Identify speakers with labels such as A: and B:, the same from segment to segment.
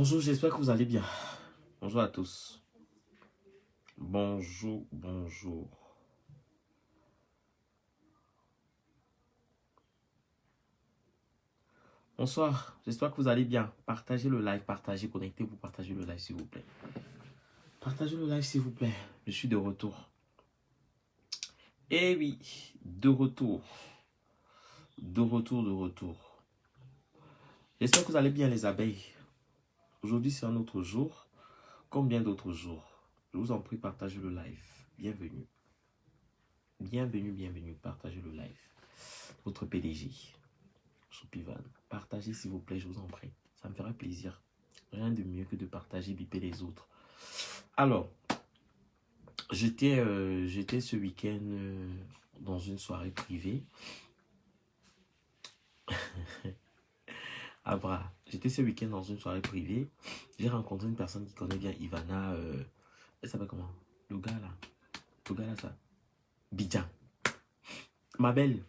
A: Bonjour, j'espère que vous allez bien. Bonjour à tous. Bonjour, bonjour. Bonsoir, j'espère que vous allez bien. Partagez le live, partagez, connectez-vous, partagez le live s'il vous plaît. Partagez le live s'il vous plaît. Je suis de retour. Eh oui, de retour. De retour, de retour. J'espère que vous allez bien les abeilles. Aujourd'hui c'est un autre jour, comme bien d'autres jours. Je vous en prie, partagez le live. Bienvenue. Bienvenue, bienvenue. Partagez le live. Votre PDG. Soupivan. Partagez s'il vous plaît, je vous en prie. Ça me ferait plaisir. Rien de mieux que de partager, biper les autres. Alors, j'étais ce week-end dans une soirée privée. Abra, j'étais ce week-end dans une soirée privée. J'ai rencontré une personne qui connaît bien Ivana. Elle s'appelle comment? Le gars là, ça. Bidjan. Ma belle,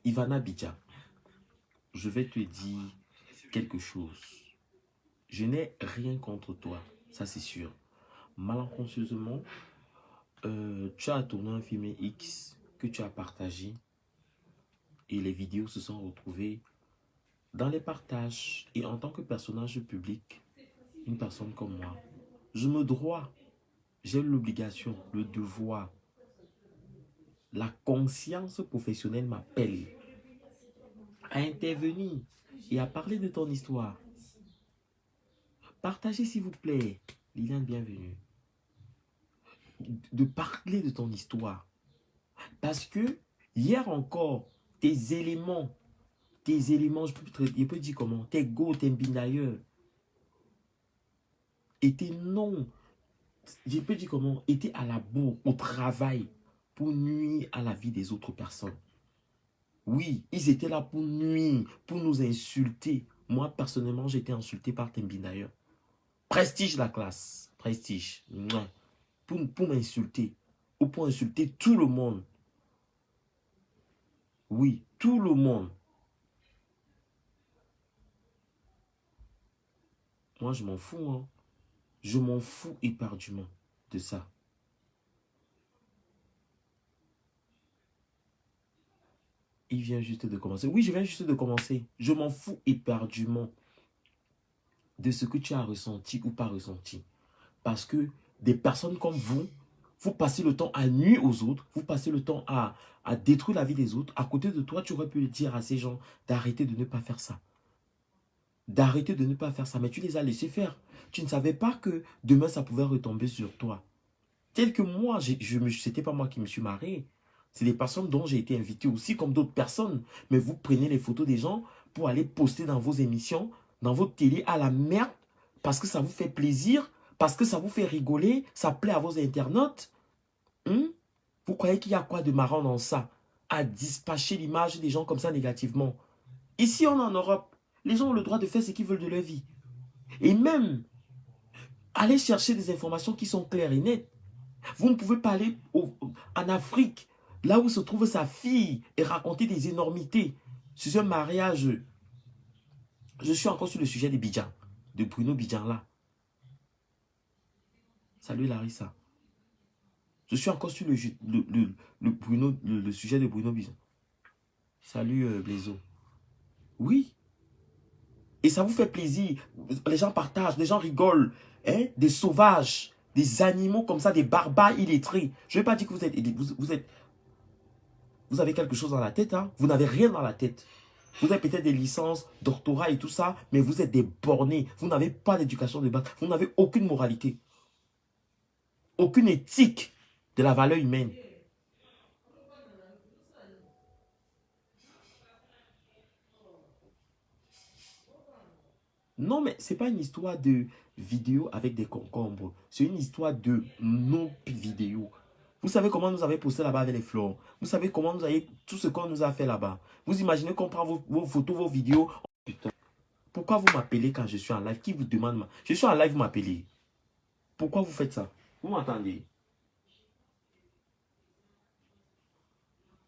A: Ivana Bidjan. Je vais te dire quelque chose. Je n'ai rien contre toi, ça c'est sûr. Malencontreusement, tu as tourné un film X que tu as partagé et les vidéos se sont retrouvées dans les partages. Et en tant que personnage public, une personne comme moi, je me dois, j'ai l'obligation, le devoir, la conscience professionnelle m'appelle à intervenir et à parler de ton histoire. Partagez s'il vous plaît, Liliane, bienvenue. De parler de ton histoire. Parce que hier encore, tes éléments, je peux dire comment, tes go, tes d'ailleurs, étaient non, je peux dire comment, étaient à la bourre, au travail, pour nuire à la vie des autres personnes. Oui, ils étaient là pour nuire, pour nous insulter. Moi, personnellement, j'ai été insulté par Tembi d'ailleurs. Prestige la classe, prestige. Pour m'insulter, ou pour insulter tout le monde. Oui, tout le monde. Moi, je m'en fous, hein. Je m'en fous éperdument de ça. Il vient juste de commencer. Oui, je viens juste de commencer. Je m'en fous éperdument de ce que tu as ressenti ou pas ressenti. Parce que des personnes comme vous passez le temps à nuire aux autres, vous passez le temps à détruire la vie des autres. À côté de toi, tu aurais pu dire à ces gens d'arrêter de ne pas faire ça. D'arrêter de ne pas faire ça. Mais tu les as laissés faire. Tu ne savais pas que demain, ça pouvait retomber sur toi. Tel que moi, c'était pas moi qui me suis marié. C'est des personnes dont j'ai été invité aussi, comme d'autres personnes. Mais vous prenez les photos des gens pour aller poster dans vos émissions, dans votre télé, à la merde, parce que ça vous fait plaisir, parce que ça vous fait rigoler, ça plaît à vos internautes. Vous croyez qu'il y a quoi de marrant dans ça? À dispatcher l'image des gens comme ça négativement. Ici, on est en Europe. Les gens ont le droit de faire ce qu'ils veulent de leur vie. Et même, aller chercher des informations qui sont claires et nettes. Vous ne pouvez pas aller en Afrique, là où se trouve sa fille, et raconter des énormités sur un mariage. Je suis encore sur le sujet de Bidjan, de Bruno Bidjan là. Salut Larissa. Je suis encore sur le sujet de Bruno Bidjan. Salut Blaiseau. Oui. Et ça vous fait plaisir. Les gens partagent, les gens rigolent. Hein? Des sauvages, des animaux comme ça, des barbares illettrés. Je ne vais pas dire que vous avez quelque chose dans la tête. Hein? Vous n'avez rien dans la tête. Vous avez peut-être des licences, doctorat et tout ça, mais vous êtes des bornés. Vous n'avez pas d'éducation de base. Vous n'avez aucune moralité. Aucune éthique de la valeur humaine. Non, mais ce n'est pas une histoire de vidéo avec des concombres. C'est une histoire de nos vidéos. Vous savez comment nous avons posté là-bas avec les fleurs. Vous savez comment nous avons tout ce qu'on nous a fait là-bas. Vous imaginez qu'on prend vos photos, vos vidéos. Putain. Pourquoi vous m'appelez quand je suis en live? Qui vous demande? Je suis en live, vous m'appelez. Pourquoi vous faites ça? Vous m'entendez?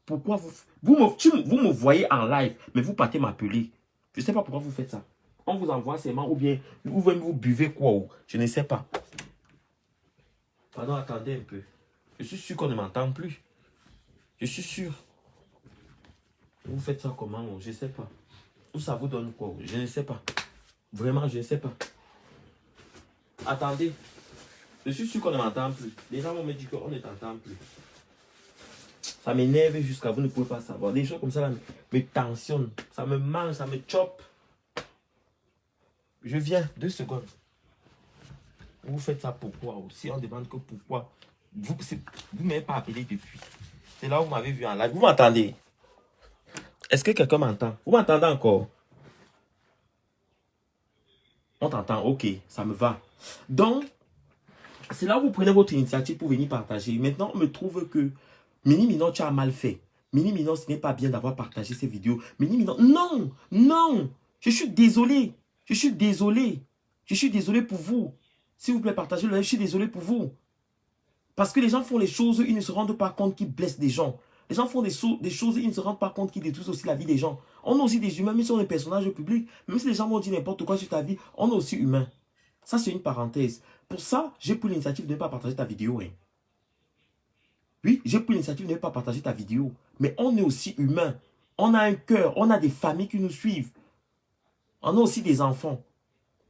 A: Pourquoi vous me voyez en live, mais vous partez m'appeler. Je ne sais pas pourquoi vous faites ça. On vous envoie seulement, ou bien vous buvez quoi, ou je ne sais pas. Pardon, attendez un peu. Je suis sûr qu'on ne m'entend plus. Je suis sûr. Vous faites ça comment? Je ne sais pas. Ou ça vous donne quoi? Je ne sais pas. Vraiment, je ne sais pas. Attendez. Je suis sûr qu'on ne m'entend plus. Les gens vont me dire qu'on ne t'entend plus. Ça m'énerve jusqu'à vous ne pouvez pas savoir. Des choses comme ça là, me tensionnent. Ça me mange, ça me chope. Je viens, 2 secondes. Vous faites ça pourquoi? Si on demande que pourquoi, vous ne m'avez pas appelé depuis. C'est là où vous m'avez vu en live. Vous m'entendez? Est-ce que quelqu'un m'entend? Vous m'entendez encore? On t'entend, ok, ça me va. Donc, c'est là où vous prenez votre initiative pour venir partager. Maintenant, on me trouve que Mini Minon, tu as mal fait. Mini Minon, ce n'est pas bien d'avoir partagé ces vidéos. Mini Minon, non, non, je suis désolé. Je suis désolé. Je suis désolé pour vous. S'il vous plaît, partagez le live, je suis désolé pour vous. Parce que les gens font les choses, ils ne se rendent pas compte qu'ils blessent des gens. Les gens font des choses, ils ne se rendent pas compte qu'ils détruisent aussi la vie des gens. On est aussi des humains, même si on est personnages publics. Même si les gens vont dire n'importe quoi sur ta vie, on est aussi humain. Ça, c'est une parenthèse. Pour ça, j'ai pris l'initiative de ne pas partager ta vidéo. Hein. Oui, j'ai pris l'initiative de ne pas partager ta vidéo. Mais on est aussi humain. On a un cœur, on a des familles qui nous suivent. On a aussi des enfants.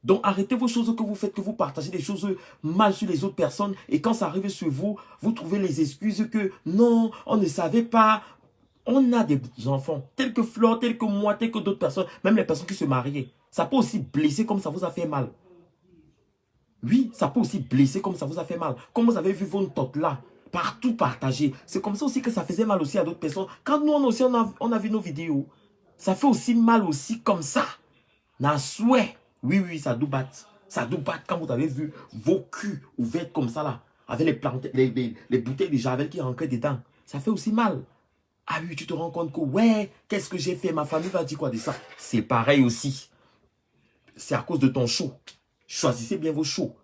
A: Donc arrêtez vos choses que vous faites, que vous partagez des choses mal sur les autres personnes. Et quand ça arrive sur vous, vous trouvez les excuses que non, on ne savait pas. On a des enfants, tels que Flore, tels que moi, tels que d'autres personnes, même les personnes qui se mariaient. Ça peut aussi blesser comme ça vous a fait mal. Oui, ça peut aussi blesser comme ça vous a fait mal. Comme vous avez vu vos totes là, partout partagées. C'est comme ça aussi que ça faisait mal aussi à d'autres personnes. Quand nous aussi, on a vu nos vidéos, ça fait aussi mal aussi comme ça. N'a souhait. Oui, oui, ça doit battre. Ça doit battre quand vous avez vu vos culs ouverts comme ça là, avec les bouteilles de Javel qui rentraient dedans. Ça fait aussi mal. Ah oui, tu te rends compte que, ouais, qu'est-ce que j'ai fait? Ma famille va dire quoi de ça? C'est pareil aussi. C'est à cause de ton show. Choisissez bien vos shows.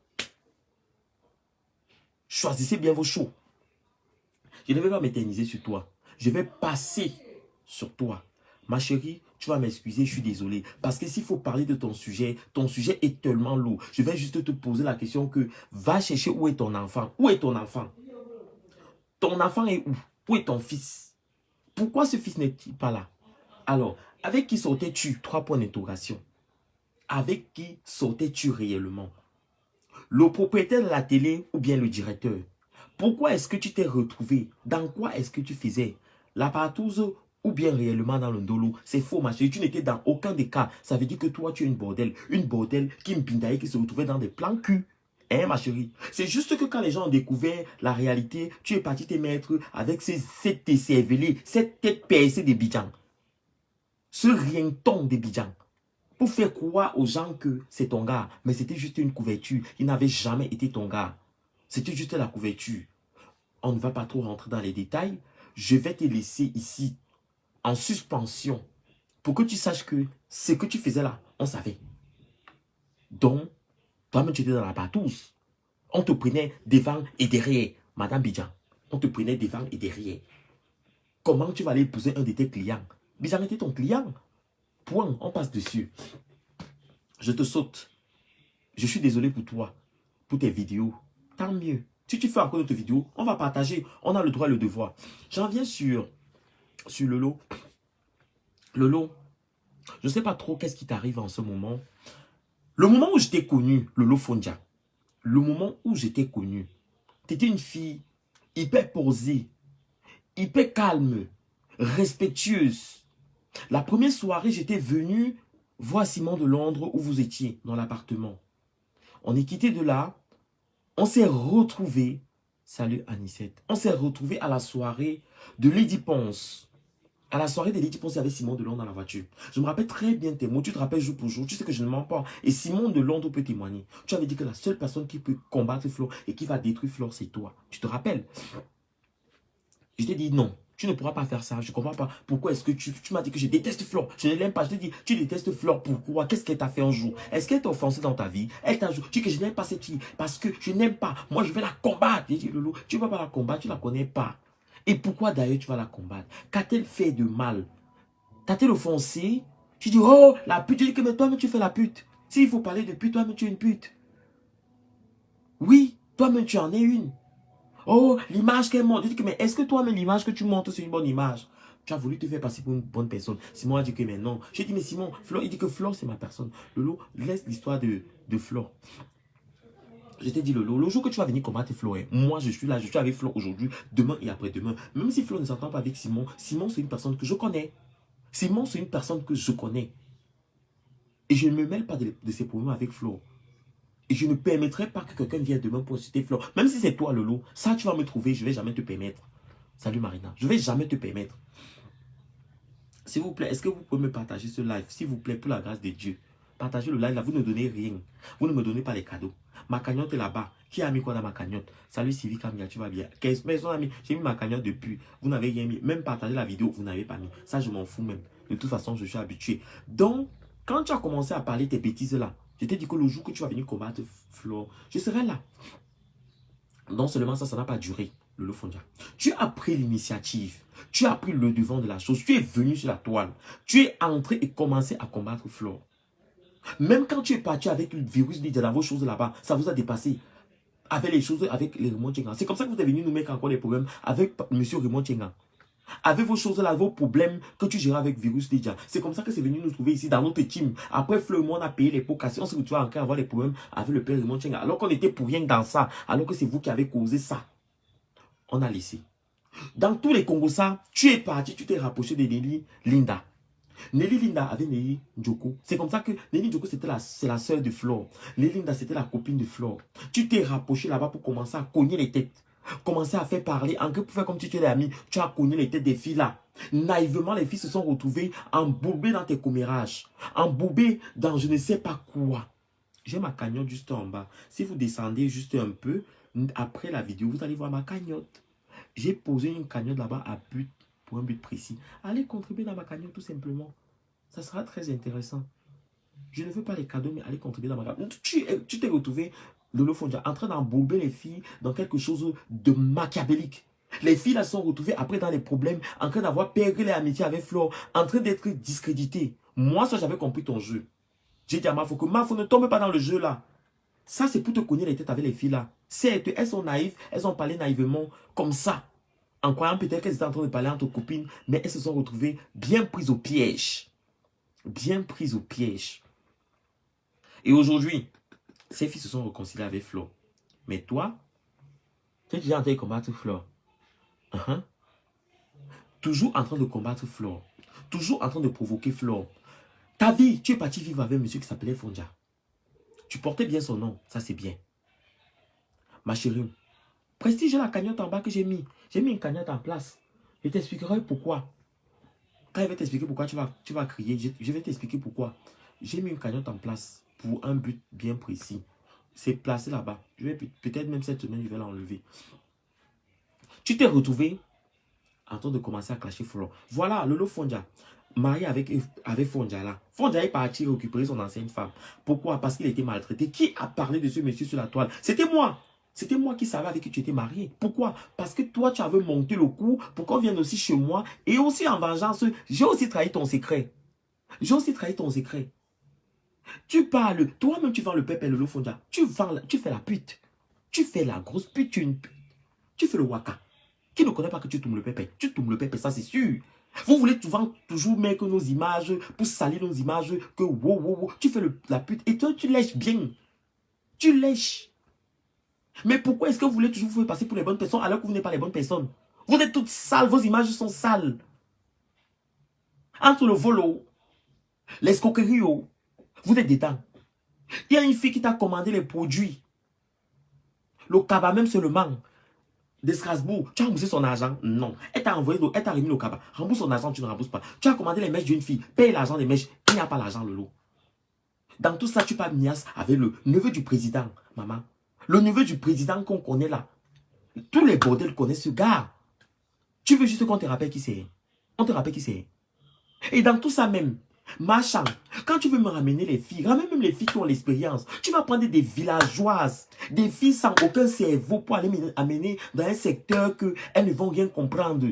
A: Choisissez bien vos shows. Je ne vais pas m'éterniser sur toi. Je vais passer sur toi. Ma chérie, tu vas m'excuser, je suis désolé. Parce que s'il faut parler de ton sujet est tellement lourd. Je vais juste te poser la question que, va chercher où est ton enfant. Où est ton enfant? Ton enfant est où? Où est ton fils? Pourquoi ce fils n'est-il pas là? Alors, avec qui sortais-tu? 3 points d'interrogation. Avec qui sortais-tu réellement? Le propriétaire de la télé ou bien le directeur? Pourquoi est-ce que tu t'es retrouvé? Dans quoi est-ce que tu faisais? La partouze ou bien réellement dans le dolo? C'est faux, ma chérie. Tu n'étais dans aucun des cas. Ça veut dire que toi, tu es une bordel. Une bordel qui me qui se retrouvait dans des plans cul. Hein, ma chérie? C'est juste que quand les gens ont découvert la réalité, tu es parti te mettre avec cette écervelée, cette tête percée des bidjans. Ce rien-ton des bidjans. Pour faire croire aux gens que c'est ton gars. Mais c'était juste une couverture. Il n'avait jamais été ton gars. C'était juste la couverture. On ne va pas trop rentrer dans les détails. Je vais te laisser ici en suspension pour que tu saches que ce que tu faisais là, on savait. Donc, toi-même, tu étais dans la partouze. On te prenait devant et derrière, Madame Bidjan. On te prenait devant et derrière. Comment tu vas aller épouser un de tes clients? Bidjan était ton client. Point, on passe dessus. Je te saute. Je suis désolé pour toi, pour tes vidéos. Tant mieux. Si tu fais encore de tes vidéos, on va partager. On a le droit et le devoir. J'en viens sur Lolo. Lolo, je ne sais pas trop qu'est-ce qui t'arrive en ce moment. Le moment où je t'ai connu, Lolo Fondia, le moment où je t'ai connu, tu étais une fille hyper posée, hyper calme, respectueuse. La première soirée, j'étais venu voir Simon de Londres où vous étiez dans l'appartement. On est quitté de là. On s'est retrouvés. Salut Anicette. On s'est retrouvés à la soirée de Lady Ponce. À la soirée de Lady Ponce, il y avait Simon de Londres dans la voiture. Je me rappelle très bien tes mots. Tu te rappelles jour pour jour. Tu sais que je ne mens pas. Et Simon de Londres peut témoigner. Tu avais dit que la seule personne qui peut combattre Flore et qui va détruire Flore, c'est toi. Tu te rappelles? Je t'ai dit non. Tu ne pourras pas faire ça. Je ne comprends pas. Pourquoi est-ce que tu m'as dit que je déteste Flore? Je ne l'aime pas. Je t'ai dit, tu détestes Flore. Pourquoi? Qu'est-ce qu'elle t'a fait un jour? Est-ce qu'elle t'a offensé dans ta vie? Elle t'a dit que je n'aime pas cette fille. Parce que je n'aime pas. Moi, je vais la combattre. J'ai dit, Lolo, tu ne vas pas la combattre. Tu ne la connais pas. Et pourquoi d'ailleurs tu vas la combattre? Qu'a-t-elle fait de mal? T'a-t-elle offensé? Tu dis, oh, la pute. Je dis que mais toi-même tu fais la pute. S'il faut parler de pute, toi-même tu es une pute. Oui, toi-même tu en es une. Oh, l'image qu'elle montre. Je dis que, mais est-ce que toi-même l'image que tu montres, c'est une bonne image? Tu as voulu te faire passer pour une bonne personne. Simon a dit que mais non. J'ai dit, mais Simon, Flore, il dit que Flore, c'est ma personne. Lolo, laisse l'histoire de Flore. Je t'ai dit, Lolo, le jour que tu vas venir combattre Flore, moi je suis là, je suis avec Flore aujourd'hui, demain et après-demain. Même si Flore ne s'entend pas avec Simon, Simon c'est une personne que je connais. Simon c'est une personne que je connais. Et je ne me mêle pas de ses problèmes avec Flore. Et je ne permettrai pas que quelqu'un vienne demain pour citer Flore. Même si c'est toi, Lolo, ça tu vas me trouver, je ne vais jamais te permettre. Salut Marina, je ne vais jamais te permettre. S'il vous plaît, est-ce que vous pouvez me partager ce live? S'il vous plaît, pour la grâce de Dieu. Partagez le live là, vous ne donnez rien. Vous ne me donnez pas les cadeaux. Ma cagnotte est là-bas. Qui a mis quoi dans ma cagnotte? Salut Sylvie Camilla, tu vas bien? Quelles personnes ont mis? J'ai mis ma cagnotte depuis. Vous n'avez rien mis. Même partager la vidéo, vous n'avez pas mis. Ça, je m'en fous même. De toute façon, je suis habitué. Donc, quand tu as commencé à parler tes bêtises là, je t'ai dit que le jour que tu vas venir combattre Flore, je serai là. Non seulement ça n'a pas duré. Lolo Fondia. Tu as pris l'initiative. Tu as pris le devant de la chose. Tu es venu sur la toile. Tu es entré et commencé à combattre Flore. Même quand tu es parti avec le virus dans vos choses là-bas, ça vous a dépassé. Avec les choses, avec les Raymond Tchenga. C'est comme ça que vous êtes venu nous mettre encore des problèmes avec M. Raymond Tchenga. Avec vos choses là, vos problèmes que tu gères avec virus déjà. C'est comme ça que c'est venu nous trouver ici dans notre team. Après, Fleur, on a payé les pots cassés. On s'est retrouvé encore à avoir des problèmes avec le père Raymond Tchenga. Alors qu'on était pour rien dans ça. Alors que c'est vous qui avez causé ça. On a laissé. Dans tous les Congos, ça, tu es parti, tu t'es rapproché de Nelly Linda. Nelly Linda avait Nelly Njoko. C'est comme ça que Nelly Njoko, c'est la sœur de Flore. Nelly Linda, c'était la copine de Flore. Tu t'es rapproché là-bas pour commencer à cogner les têtes. Commencer à faire parler. En que pour faire comme si tu étais ami, tu as cogné les têtes des filles là. Naïvement, les filles se sont retrouvées embourbées dans tes commérages. Embourbées dans je ne sais pas quoi. J'ai ma cagnotte juste en bas. Si vous descendez juste un peu, après la vidéo, vous allez voir ma cagnotte. J'ai posé une cagnotte là-bas pour un but précis. Allez contribuer dans ma cagnotte tout simplement. Ça sera très intéressant. Je ne veux pas les cadeaux, mais allez contribuer dans ma cagnotte. Tu t'es retrouvé, Lolo Fondia, en train d'embourber les filles dans quelque chose de machiavélique. Les filles là sont retrouvées après dans les problèmes, en train d'avoir perdu leur amitié avec Flore, en train d'être discréditées. Moi, ça, j'avais compris ton jeu. J'ai dit à Mafo que Mafo ne tombe pas dans le jeu là. Ça, c'est pour te cogner les têtes avec les filles là. Certes, elles sont naïves, elles ont parlé naïvement comme ça. En croyant peut-être qu'elles étaient en train de parler entre copines, mais elles se sont retrouvées bien prises au piège. Bien prises au piège. Et aujourd'hui, ces filles se sont réconciliées avec Flore. Mais toi, tu es déjà en train de combattre Flore. Toujours en train de combattre Flore. Toujours en train de provoquer Flore. Ta vie, tu es parti vivre avec un monsieur qui s'appelait Fondia. Tu portais bien son nom, ça c'est bien. Ma chérie, prestige la cagnotte en bas que j'ai mis. J'ai mis une cagnotte en place. Je t'expliquerai pourquoi. Quand il va t'expliquer pourquoi tu vas crier, je vais t'expliquer pourquoi. J'ai mis une cagnotte en place pour un but bien précis. C'est placé là-bas. Je vais peut-être même cette semaine, je vais l'enlever. Tu t'es retrouvé en train de commencer à clasher Flore. Voilà, Lolo Fondia, marié avec Fondia là. Fondia est parti récupérer son ancienne femme. Pourquoi? Parce qu'il était maltraité. Qui a parlé de ce monsieur sur la toile? C'était moi. C'était moi qui savais avec qui tu étais marié. Pourquoi? Parce que toi, tu avais monté le coup pour qu'on vienne aussi chez moi. Et aussi en vengeance, j'ai aussi trahi ton secret. J'ai aussi trahi ton secret. Tu parles, toi-même tu vends le pépé, le Fondia. Tu fais la pute. Tu fais la grosse pute, tu fais le waka. Qui ne connaît pas que tu tombes le pépé? Tu tombes le pépé, ça c'est sûr. Vous voulez toujours mettre nos images pour salir nos images, que wow, tu fais la pute. Et toi, tu lèches bien. Tu lèches. Mais pourquoi est-ce que vous voulez toujours vous faire passer pour les bonnes personnes alors que vous n'êtes pas les bonnes personnes? Vous êtes toutes sales, vos images sont sales. Entre le volo, l'escroquerie, vous êtes dedans. Il y a une fille qui t'a commandé les produits. Le cabas même seulement de Strasbourg. Tu as remboursé son argent? Non. Elle t'a envoyé, elle t'a remis le cabas. Rembourse son argent, tu ne rembourses pas. Tu as commandé les mèches d'une fille. Paye l'argent des mèches. Il n'y a pas l'argent, Lolo. Dans tout ça, tu parles niasse avec le neveu du président, maman. Le neveu du président qu'on connaît là. Tous les bordels connaissent ce gars. Tu veux juste qu'on te rappelle qui c'est? On te rappelle qui c'est? Et dans tout ça même, machin, quand tu veux me ramener les filles, ramène même les filles qui ont l'expérience. Tu vas prendre des villageoises, des filles sans aucun cerveau pour aller amener dans un secteur qu'elles ne vont rien comprendre.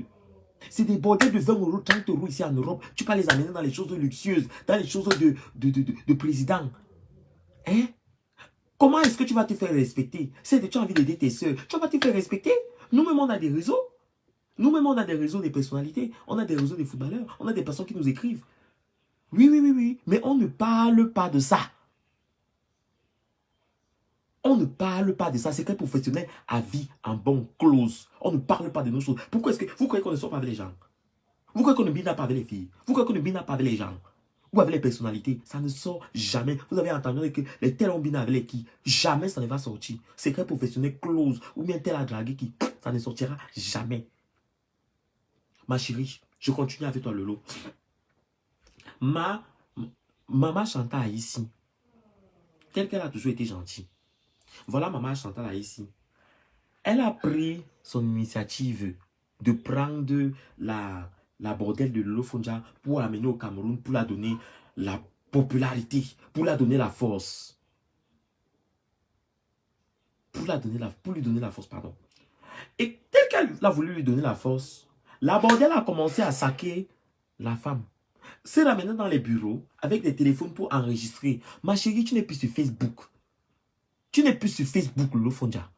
A: C'est des bordels de 20 euros, 30 euros ici en Europe. Tu peux les amener dans les choses luxueuses, dans les choses de président. Hein? Comment est-ce que tu vas te faire respecter? C'est que tu as envie d'aider tes soeurs. Tu vas te faire respecter? Nous-mêmes, on a des réseaux. Nous-mêmes, on a des réseaux des personnalités. On a des réseaux des footballeurs. On a des personnes qui nous écrivent. Oui, oui, oui, oui. Mais on ne parle pas de ça. On ne parle pas de ça. Secret professionnel à vie en bonne clause. On ne parle pas de nos choses. Pourquoi est-ce que vous croyez qu'on ne sort pas avec les gens? Vous croyez qu'on ne bina pas avec les filles? Vous croyez qu'on ne bina pas avec les gens? Ou avec les personnalités? Ça ne sort jamais. Vous avez entendu que les tels ont bina avec les qui? Jamais ça ne va sortir. Secret professionnel close. Ou bien tel a dragué qui? Ça ne sortira jamais. Ma chérie, je continue avec toi, Lolo. Maman Chantal ici, telle qu'elle a toujours été gentille. Voilà maman Chantal ici. Elle a pris son initiative de prendre la bordelle de Lolo Fonja pour l'amener au Cameroun, pour la donner la popularité, pour la donner la force. Pour lui donner la force, pardon. Et tel qu'elle a voulu lui donner la force, la bordelle a commencé à saquer la femme. C'est là maintenant dans les bureaux, avec des téléphones pour enregistrer. Ma chérie, tu n'es plus sur Facebook. Tu n'es plus sur Facebook, Lolo Fonja.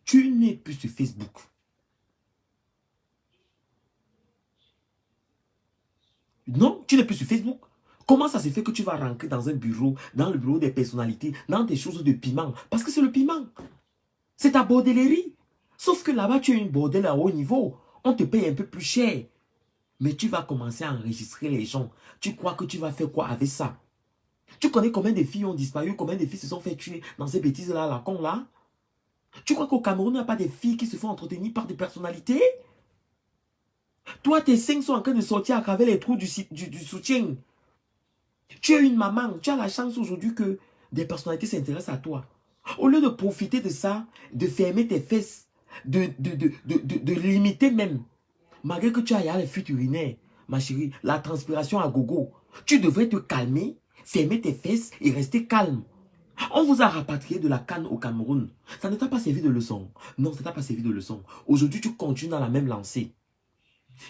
A: Tu n'es plus sur Facebook. Non, tu n'es plus sur Facebook. Comment ça se fait que tu vas rentrer dans un bureau, dans le bureau des personnalités, dans des choses de piment? Parce que c'est le piment. C'est ta bordellerie. Sauf que là-bas, tu as une bordelle à haut niveau. On te paye un peu plus cher. Mais tu vas commencer à enregistrer les gens. Tu crois que tu vas faire quoi avec ça? Tu connais combien de filles ont disparu, combien de filles se sont fait tuer dans ces bêtises-là, la con là? Tu crois qu'au Cameroun, il n'y a pas de filles qui se font entretenir par des personnalités? Toi, tes seins sont en train de sortir à travers les trous du soutien. Tu es une maman, tu as la chance aujourd'hui que des personnalités s'intéressent à toi. Au lieu de profiter de ça, de fermer tes fesses, de limiter même, malgré que tu as les fuites urinaires, ma chérie, la transpiration à gogo, tu devrais te calmer, fermer tes fesses et rester calme. On vous a rapatrié de la canne au Cameroun. Ça ne t'a pas servi de leçon. Non, ça ne t'a pas servi de leçon. Aujourd'hui, tu continues dans la même lancée.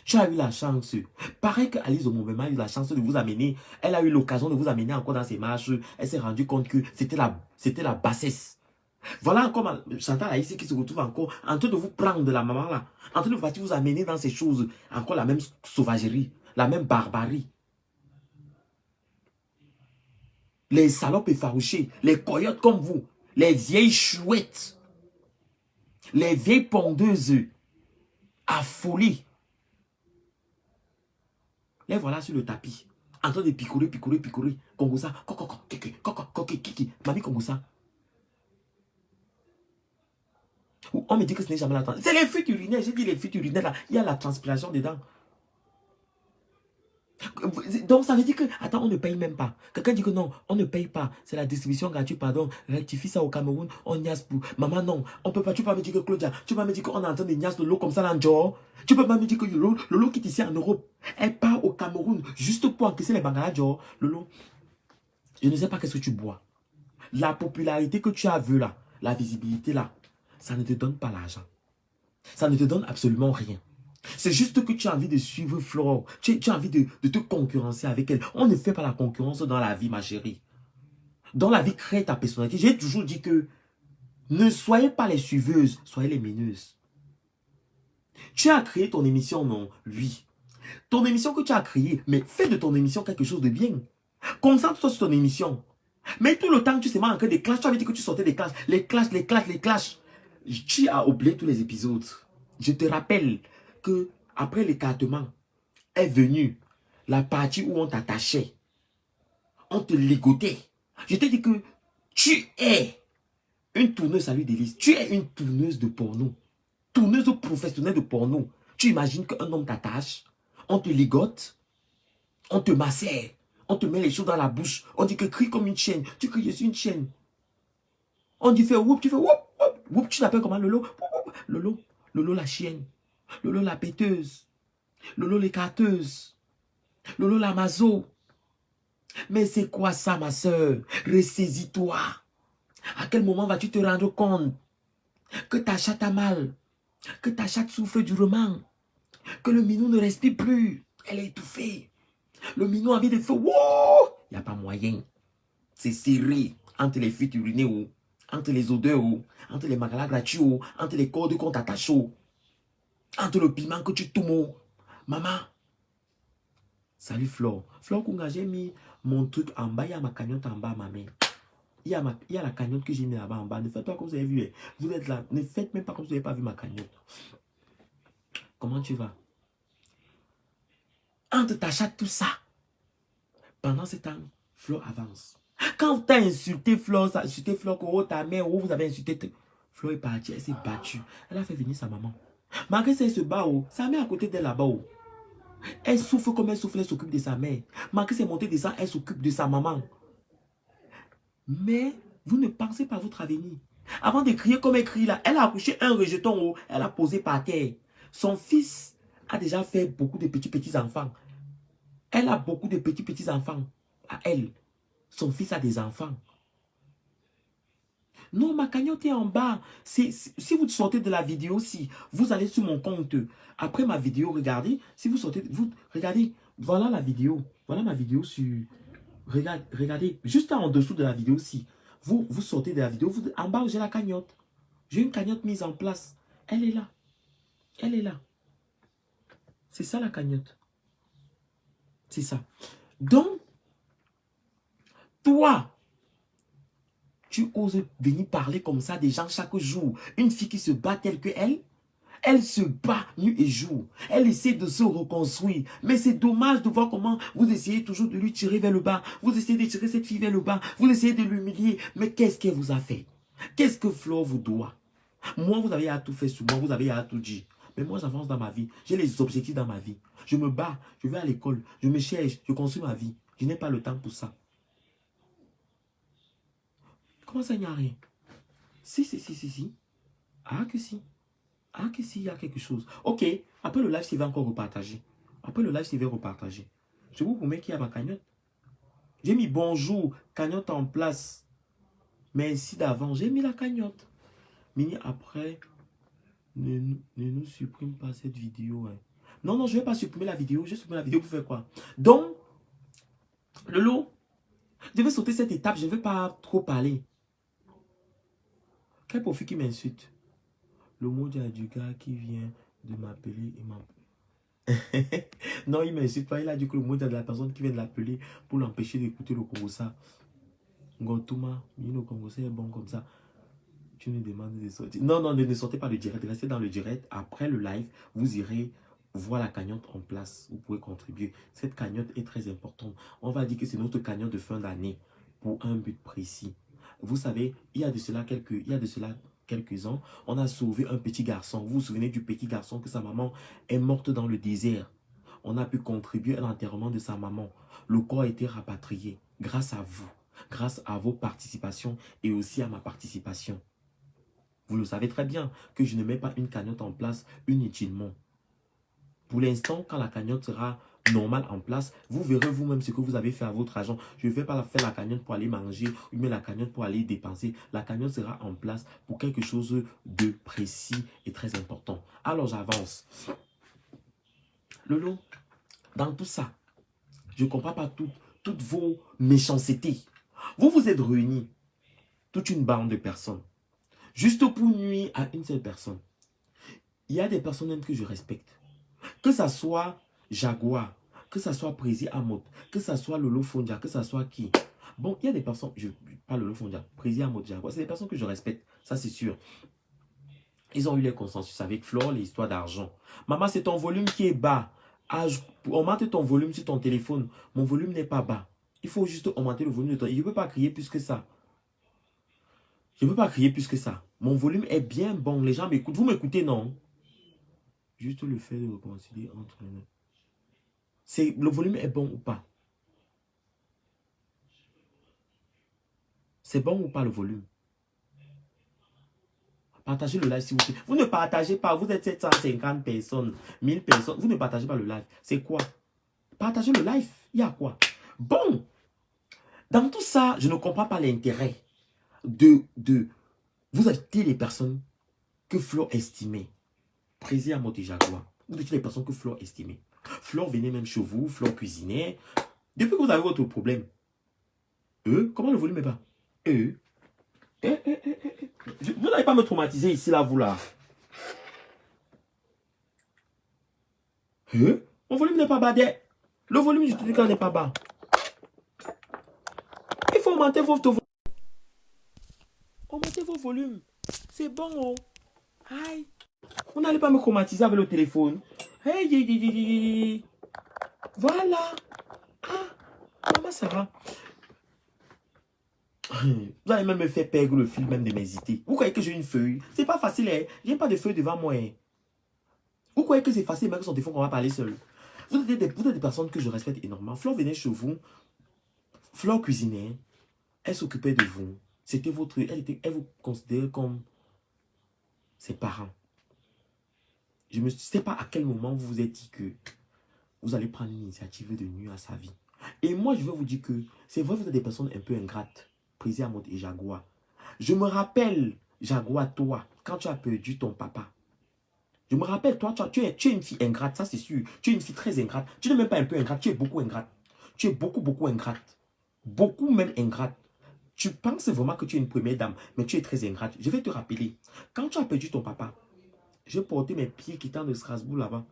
A: Tu as eu la chance. Pareil que Alice Omoubema a eu la chance de vous amener. Elle a eu l'occasion de vous amener encore dans ses marches. Elle s'est rendue compte que c'était la bassesse. Voilà encore Chantal ici qui se retrouve encore en train de vous prendre de la maman là. En train de vous amener dans ces choses. Encore la même sauvagerie. La même barbarie. Les salopes effarouchées. Les coyotes comme vous. Les vieilles chouettes. Les vieilles pondeuses. Affolées. Les voilà sur le tapis. En train de picorer. Kongosa. Kiki. Mami Kongosa. On me dit que ce n'est jamais la transpiration. C'est les fuites urinaires. J'ai dit les fuites urinaires là. Il y a la transpiration dedans. Donc ça veut dire que, attends, on ne paye même pas. Quelqu'un dit que non, on ne paye pas. C'est la distribution gratuite, pardon. Rectifie ça au Cameroun, on niasse pour. Maman, non, on peut pas. Tu peux pas me dire que Claudia, tu peux pas me dire qu'on est en train de niasse de l'eau comme ça dans le genre. Tu peux pas me dire que Lolo qui est ici en Europe, elle part au Cameroun juste pour encaisser les bangala genre. Lolo, je ne sais pas qu'est-ce que tu bois. La popularité que tu as vue là, la visibilité là, ça ne te donne pas l'argent. Ça ne te donne absolument rien. C'est juste que tu as envie de suivre Flore. Tu as envie de te concurrencer avec elle. On ne fait pas la concurrence dans la vie, ma chérie. Dans la vie, crée ta personnalité. J'ai toujours dit que ne soyez pas les suiveuses, soyez les mineuses. Tu as créé ton émission, non? Oui. Ton émission que tu as créée, mais fais de ton émission quelque chose de bien. Concentre-toi sur ton émission. Mais tout le temps, tu sais en train des clashs. Tu avais dit que tu sortais des clashs. Les clashs. Tu as oublié tous les épisodes. Je te rappelle que après l'écartement est venue la partie où on t'attachait. On te ligotait. Je t'ai dit que tu es une tourneuse à l'huile d'hélice. Tu es une tourneuse de porno. Tourneuse professionnelle de porno. Tu imagines qu'un homme t'attache, on te ligote, on te macère, on te met les choses dans la bouche. On dit que crie comme une chienne. Tu cries, je suis une chienne. On dit fais whoop, tu fais whoop, whoop. Whoop, tu l'appelles comment Lolo? Lolo la chienne. Lolo la péteuse. Lolo l'écarteuse. Lolo la mazo. Mais c'est quoi ça, ma soeur? Ressaisis-toi. À quel moment vas-tu te rendre compte que ta chatte a mal, que ta chatte souffre durement, que le minou ne respire plus, elle est étouffée. Le minou a envie de faire, wow! Il n'y a pas moyen. C'est serré entre les fuites urinaires, entre les odeurs, entre les magalas gratuits, entre les cordes qu'on t'attache, entre le piment que tu tournes. Maman. Salut Flore. Flore Kunga, j'ai mis mon truc en bas. Il y a ma cagnotte en bas, ma main. Il y a la cagnotte que j'ai mis là-bas en bas. Ne faites pas comme vous avez vu. Vous êtes là. Ne faites même pas comme vous n'avez pas vu ma cagnotte. Comment tu vas? Entre t'achètes tout ça. Pendant ce temps, Flore avance. Quand tu as insulté Flore, que ta mère, vous avez insulté. Flore est partie, elle s'est battue. Elle a fait venir sa maman. Malgré ça, elle se bat, sa mère à côté d'elle là-bas. Elle souffre comme elle souffre, elle s'occupe de sa mère. Malgré ses montées de sang, elle s'occupe de sa maman. Mais vous ne pensez pas à votre avenir. Avant de crier comme elle crie là, elle a accouché un rejeton, elle a posé par terre. Son fils a déjà fait beaucoup de petits enfants. Elle a beaucoup de petits enfants à elle. Son fils a des enfants. Non, ma cagnotte est en bas. Si vous sortez de la vidéo, si vous allez sur mon compte, après ma vidéo, regardez. Si vous sortez, regardez, voilà la vidéo. Voilà ma vidéo sur... Regardez, juste en dessous de la vidéo, si vous sortez de la vidéo, en bas, j'ai la cagnotte. J'ai une cagnotte mise en place. Elle est là. Elle est là. C'est ça la cagnotte. C'est ça. Donc, toi, tu oses venir parler comme ça des gens chaque jour. Une fille qui se bat telle que elle se bat nuit et jour. Elle essaie de se reconstruire. Mais c'est dommage de voir comment vous essayez toujours de lui tirer vers le bas. Vous essayez de tirer cette fille vers le bas. Vous essayez de l'humilier. Mais qu'est-ce qu'elle vous a fait? Qu'est-ce que Flore vous doit? Moi, vous avez à tout faire sur moi. Vous avez à tout dire. Mais moi, j'avance dans ma vie. J'ai les objectifs dans ma vie. Je me bats. Je vais à l'école. Je me cherche. Je construis ma vie. Je n'ai pas le temps pour ça. Comment ça, il n'y a rien? Si. Ah que si. Ah que si, il y a quelque chose. Ok. Après le live, il va encore repartager. Après le live, il va repartager. Je vous promets qu'il y a ma cagnotte. J'ai mis bonjour, cagnotte en place. Merci d'avant. J'ai mis la cagnotte. Mais après, ne nous supprime pas cette vidéo. Hein. Non, je ne vais pas supprimer la vidéo. Je vais supprimer la vidéo pour faire quoi? Donc, le lot, je vais sauter cette étape. Je ne vais pas trop parler. Quel profil qui m'insulte? Le mot du gars qui vient de m'appeler et m'appeler. Non, il ne m'insulte pas. Il a dit que le mot de la personne qui vient de l'appeler pour l'empêcher d'écouter le Congossa. Ngotuma, le Congossa est bon comme ça. Tu nous demandes de sortir. Non, ne sortez pas le direct. Restez dans le direct. Après le live, vous irez voir la cagnotte en place. Vous pouvez contribuer. Cette cagnotte est très importante. On va dire que c'est notre cagnotte de fin d'année pour un but précis. Vous savez, il y a de cela quelques ans, on a sauvé un petit garçon. Vous vous souvenez du petit garçon que sa maman est morte dans le désert? On a pu contribuer à l'enterrement de sa maman. Le corps a été rapatrié grâce à vous, grâce à vos participations et aussi à ma participation. Vous le savez très bien que je ne mets pas une cagnotte en place inutilement. Pour l'instant, quand la cagnotte sera normale en place, vous verrez vous-même ce que vous avez fait à votre argent. Je ne vais pas faire la cagnotte pour aller manger ou bien la cagnotte pour aller dépenser. La cagnotte sera en place pour quelque chose de précis et très important. Alors j'avance. Lolo, dans tout ça, je ne comprends pas toutes vos méchancetés. Vous vous êtes réunis, toute une bande de personnes, juste pour nuire à une seule personne. Il y a des personnes même que je respecte. Que ça soit Jaguar, que ça soit Prési Amot, que ça soit Lolo Fondia, que ça soit qui. Bon, il y a des personnes, je parle Lolo Fondia, Prési Amot, Jaguar, c'est des personnes que je respecte, ça c'est sûr. Ils ont eu les consensus avec Flore, l'histoire d'argent. Maman, c'est ton volume qui est bas. Augmente ton volume sur ton téléphone. Mon volume n'est pas bas. Il faut juste augmenter le volume de ton... Je ne peux pas crier plus que ça. Je ne peux pas crier plus que ça. Mon volume est bien bon. Les gens m'écoutent. Vous m'écoutez, non? Juste le fait de réconcilier entre nous. Le volume est bon ou pas? C'est bon ou pas le volume? Partagez le live si vous plaît. Vous ne partagez pas. Vous êtes 750 personnes, 1000 personnes. Vous ne partagez pas le live. C'est quoi? Partagez le live. Il y a quoi? Bon. Dans tout ça, je ne comprends pas l'intérêt de vous acheter les personnes que Flore estimait. Prési à Moté Jaguar. Vous acheter les personnes que Flore estimait. Flore venait même chez vous. Flore cuisinait. Depuis que vous avez votre problème, Comment le volume est bas? Vous n'allez pas me traumatiser ici, là, vous, là. Mon volume n'est pas bas. Le volume du truc n'est pas bas. Il faut augmenter votre volume. Augmentez vos volumes. C'est bon, oh. Aïe. Vous n'allez pas me traumatiser avec le téléphone. Hey. Voilà. Ah, maman, ça va. Vous allez même me faire perdre le fil même de mes idées. Vous croyez que j'ai une feuille? C'est pas facile, hein. J'ai pas de feuille devant moi, hein. Vous croyez que c'est facile, même que son téléphone qu'on va parler seul? Vous êtes des personnes que je respecte énormément. Flore venait chez vous. Flore cuisinait. Elle s'occupait de vous. C'était votre... Elle vous considérait comme ses parents. Je ne sais pas à quel moment vous vous êtes dit que vous allez prendre une initiative de nuire à sa vie. Et moi, je veux vous dire que c'est vrai, vous êtes des personnes un peu ingrates. Prisé à Monte et Jaguar. Je me rappelle, Jaguar, toi, quand tu as perdu ton papa. Je me rappelle, toi, tu es une fille ingrate, ça c'est sûr. Tu es une fille très ingrate. Tu n'es même pas un peu ingrate, tu es beaucoup ingrate. Tu es beaucoup ingrate. Beaucoup même ingrate. Tu penses vraiment que tu es une première dame, mais tu es très ingrate. Je vais te rappeler, quand tu as perdu ton papa, j'ai porté mes pieds quittant de Strasbourg là-bas,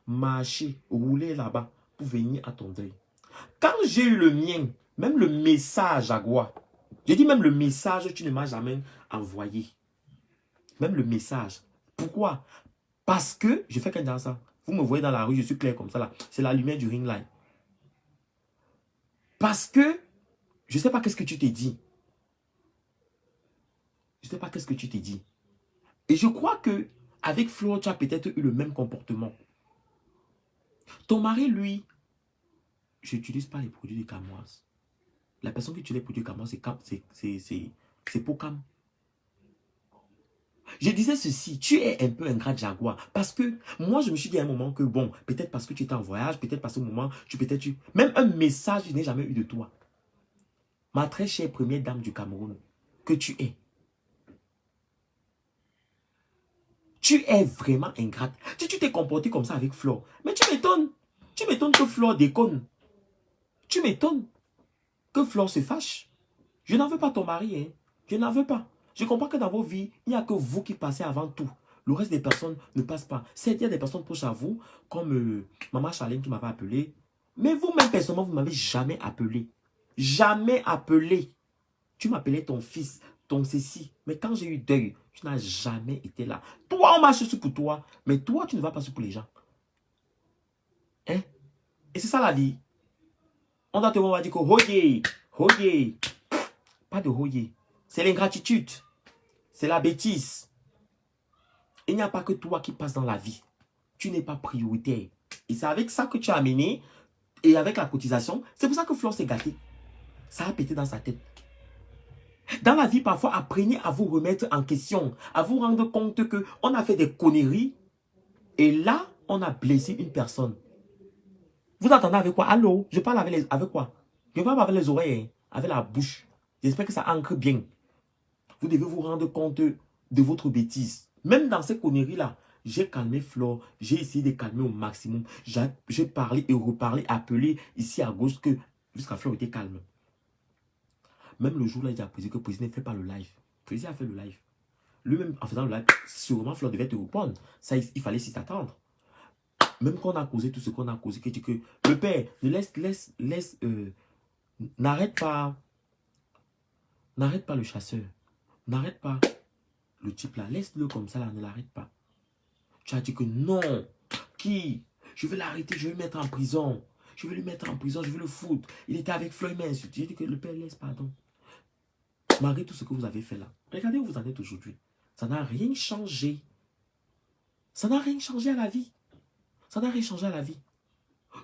A: marcher, rouler là-bas pour venir à ton deuil. Quand j'ai eu le mien, même le message Jaguar, j'ai dit même le message, tu ne m'as jamais envoyé. Même le message. Pourquoi? Parce que, je fais qu'un dans ça. Vous me voyez dans la rue, je suis clair comme ça là. C'est la lumière du ring light. Parce que, je ne sais pas qu'est-ce que tu t'es dit. Je ne sais pas qu'est-ce que tu t'es dit. Et je crois que, avec Flo, tu as peut-être eu le même comportement. Ton mari, lui, je n'utilise pas les produits de Camoise. La personne qui utilise les produits de Camoise, c'est Pocam. Je disais ceci, tu es un peu ingrat Jaguar. Parce que moi, je me suis dit à un moment que, bon, peut-être parce que tu étais en voyage, peut-être parce que moment, même un message, je n'ai jamais eu de toi. Ma très chère première dame du Cameroun, que tu es. Tu es vraiment ingrate. Si tu t'es comporté comme ça avec Flore, mais tu m'étonnes. Tu m'étonnes que Flore déconne. Tu m'étonnes que Flore se fâche. Je n'en veux pas ton mari, hein. Je n'en veux pas. Je comprends que dans vos vies, il n'y a que vous qui passez avant tout. Le reste des personnes ne passent pas. Certes, il y a des personnes proches à vous, comme Maman Charlène qui m'avait appelé. Mais vous-même, personnellement, vous ne m'avez jamais appelé. Jamais appelé. Tu m'appelais ton fils, ton ceci. Mais quand j'ai eu deuil, tu n'as jamais été là. Toi, on marche sur pour toi. Mais toi, tu ne vas pas sur pour les gens. Hein? Et c'est ça la vie. On doit te voir, on va dire que hoye. Pas de hoye. C'est l'ingratitude. C'est la bêtise. Il n'y a pas que toi qui passes dans la vie. Tu n'es pas prioritaire. Et c'est avec ça que tu as amené, et avec la cotisation, c'est pour ça que Flore s'est gâtée. Ça a pété dans sa tête. Dans la vie, parfois, apprenez à vous remettre en question, à vous rendre compte qu'on a fait des conneries, et là, on a blessé une personne. Vous entendez avec quoi? Allô? Je parle avec quoi? Je parle avec les oreilles, hein, avec la bouche. J'espère que ça ancre bien. Vous devez vous rendre compte de votre bêtise. Même dans ces conneries-là, j'ai calmé Flore, j'ai essayé de calmer au maximum. J'ai parlé et reparlé, appelé ici à gauche que jusqu'à Flore était calme. Même le jour-là, il a posé que Président ne fait pas le live. Président a fait le live. Lui-même, en faisant le live, sûrement Flore devait te répondre. Ça, il fallait s'y attendre. Même quand on a causé tout ce qu'on a causé, que le père, n'arrête pas le chasseur. N'arrête pas le type là. Laisse-le comme ça là, ne l'arrête pas. Tu as dit que non. Qui? Je vais l'arrêter, je vais le mettre en prison. Je vais le mettre en prison, je vais le foutre. Il était avec Floyd Menz. J'ai dit que le père laisse pardon. Malgré tout ce que vous avez fait là. Regardez où vous en êtes aujourd'hui. Ça n'a rien changé. Ça n'a rien changé à la vie. Ça n'a rien changé à la vie.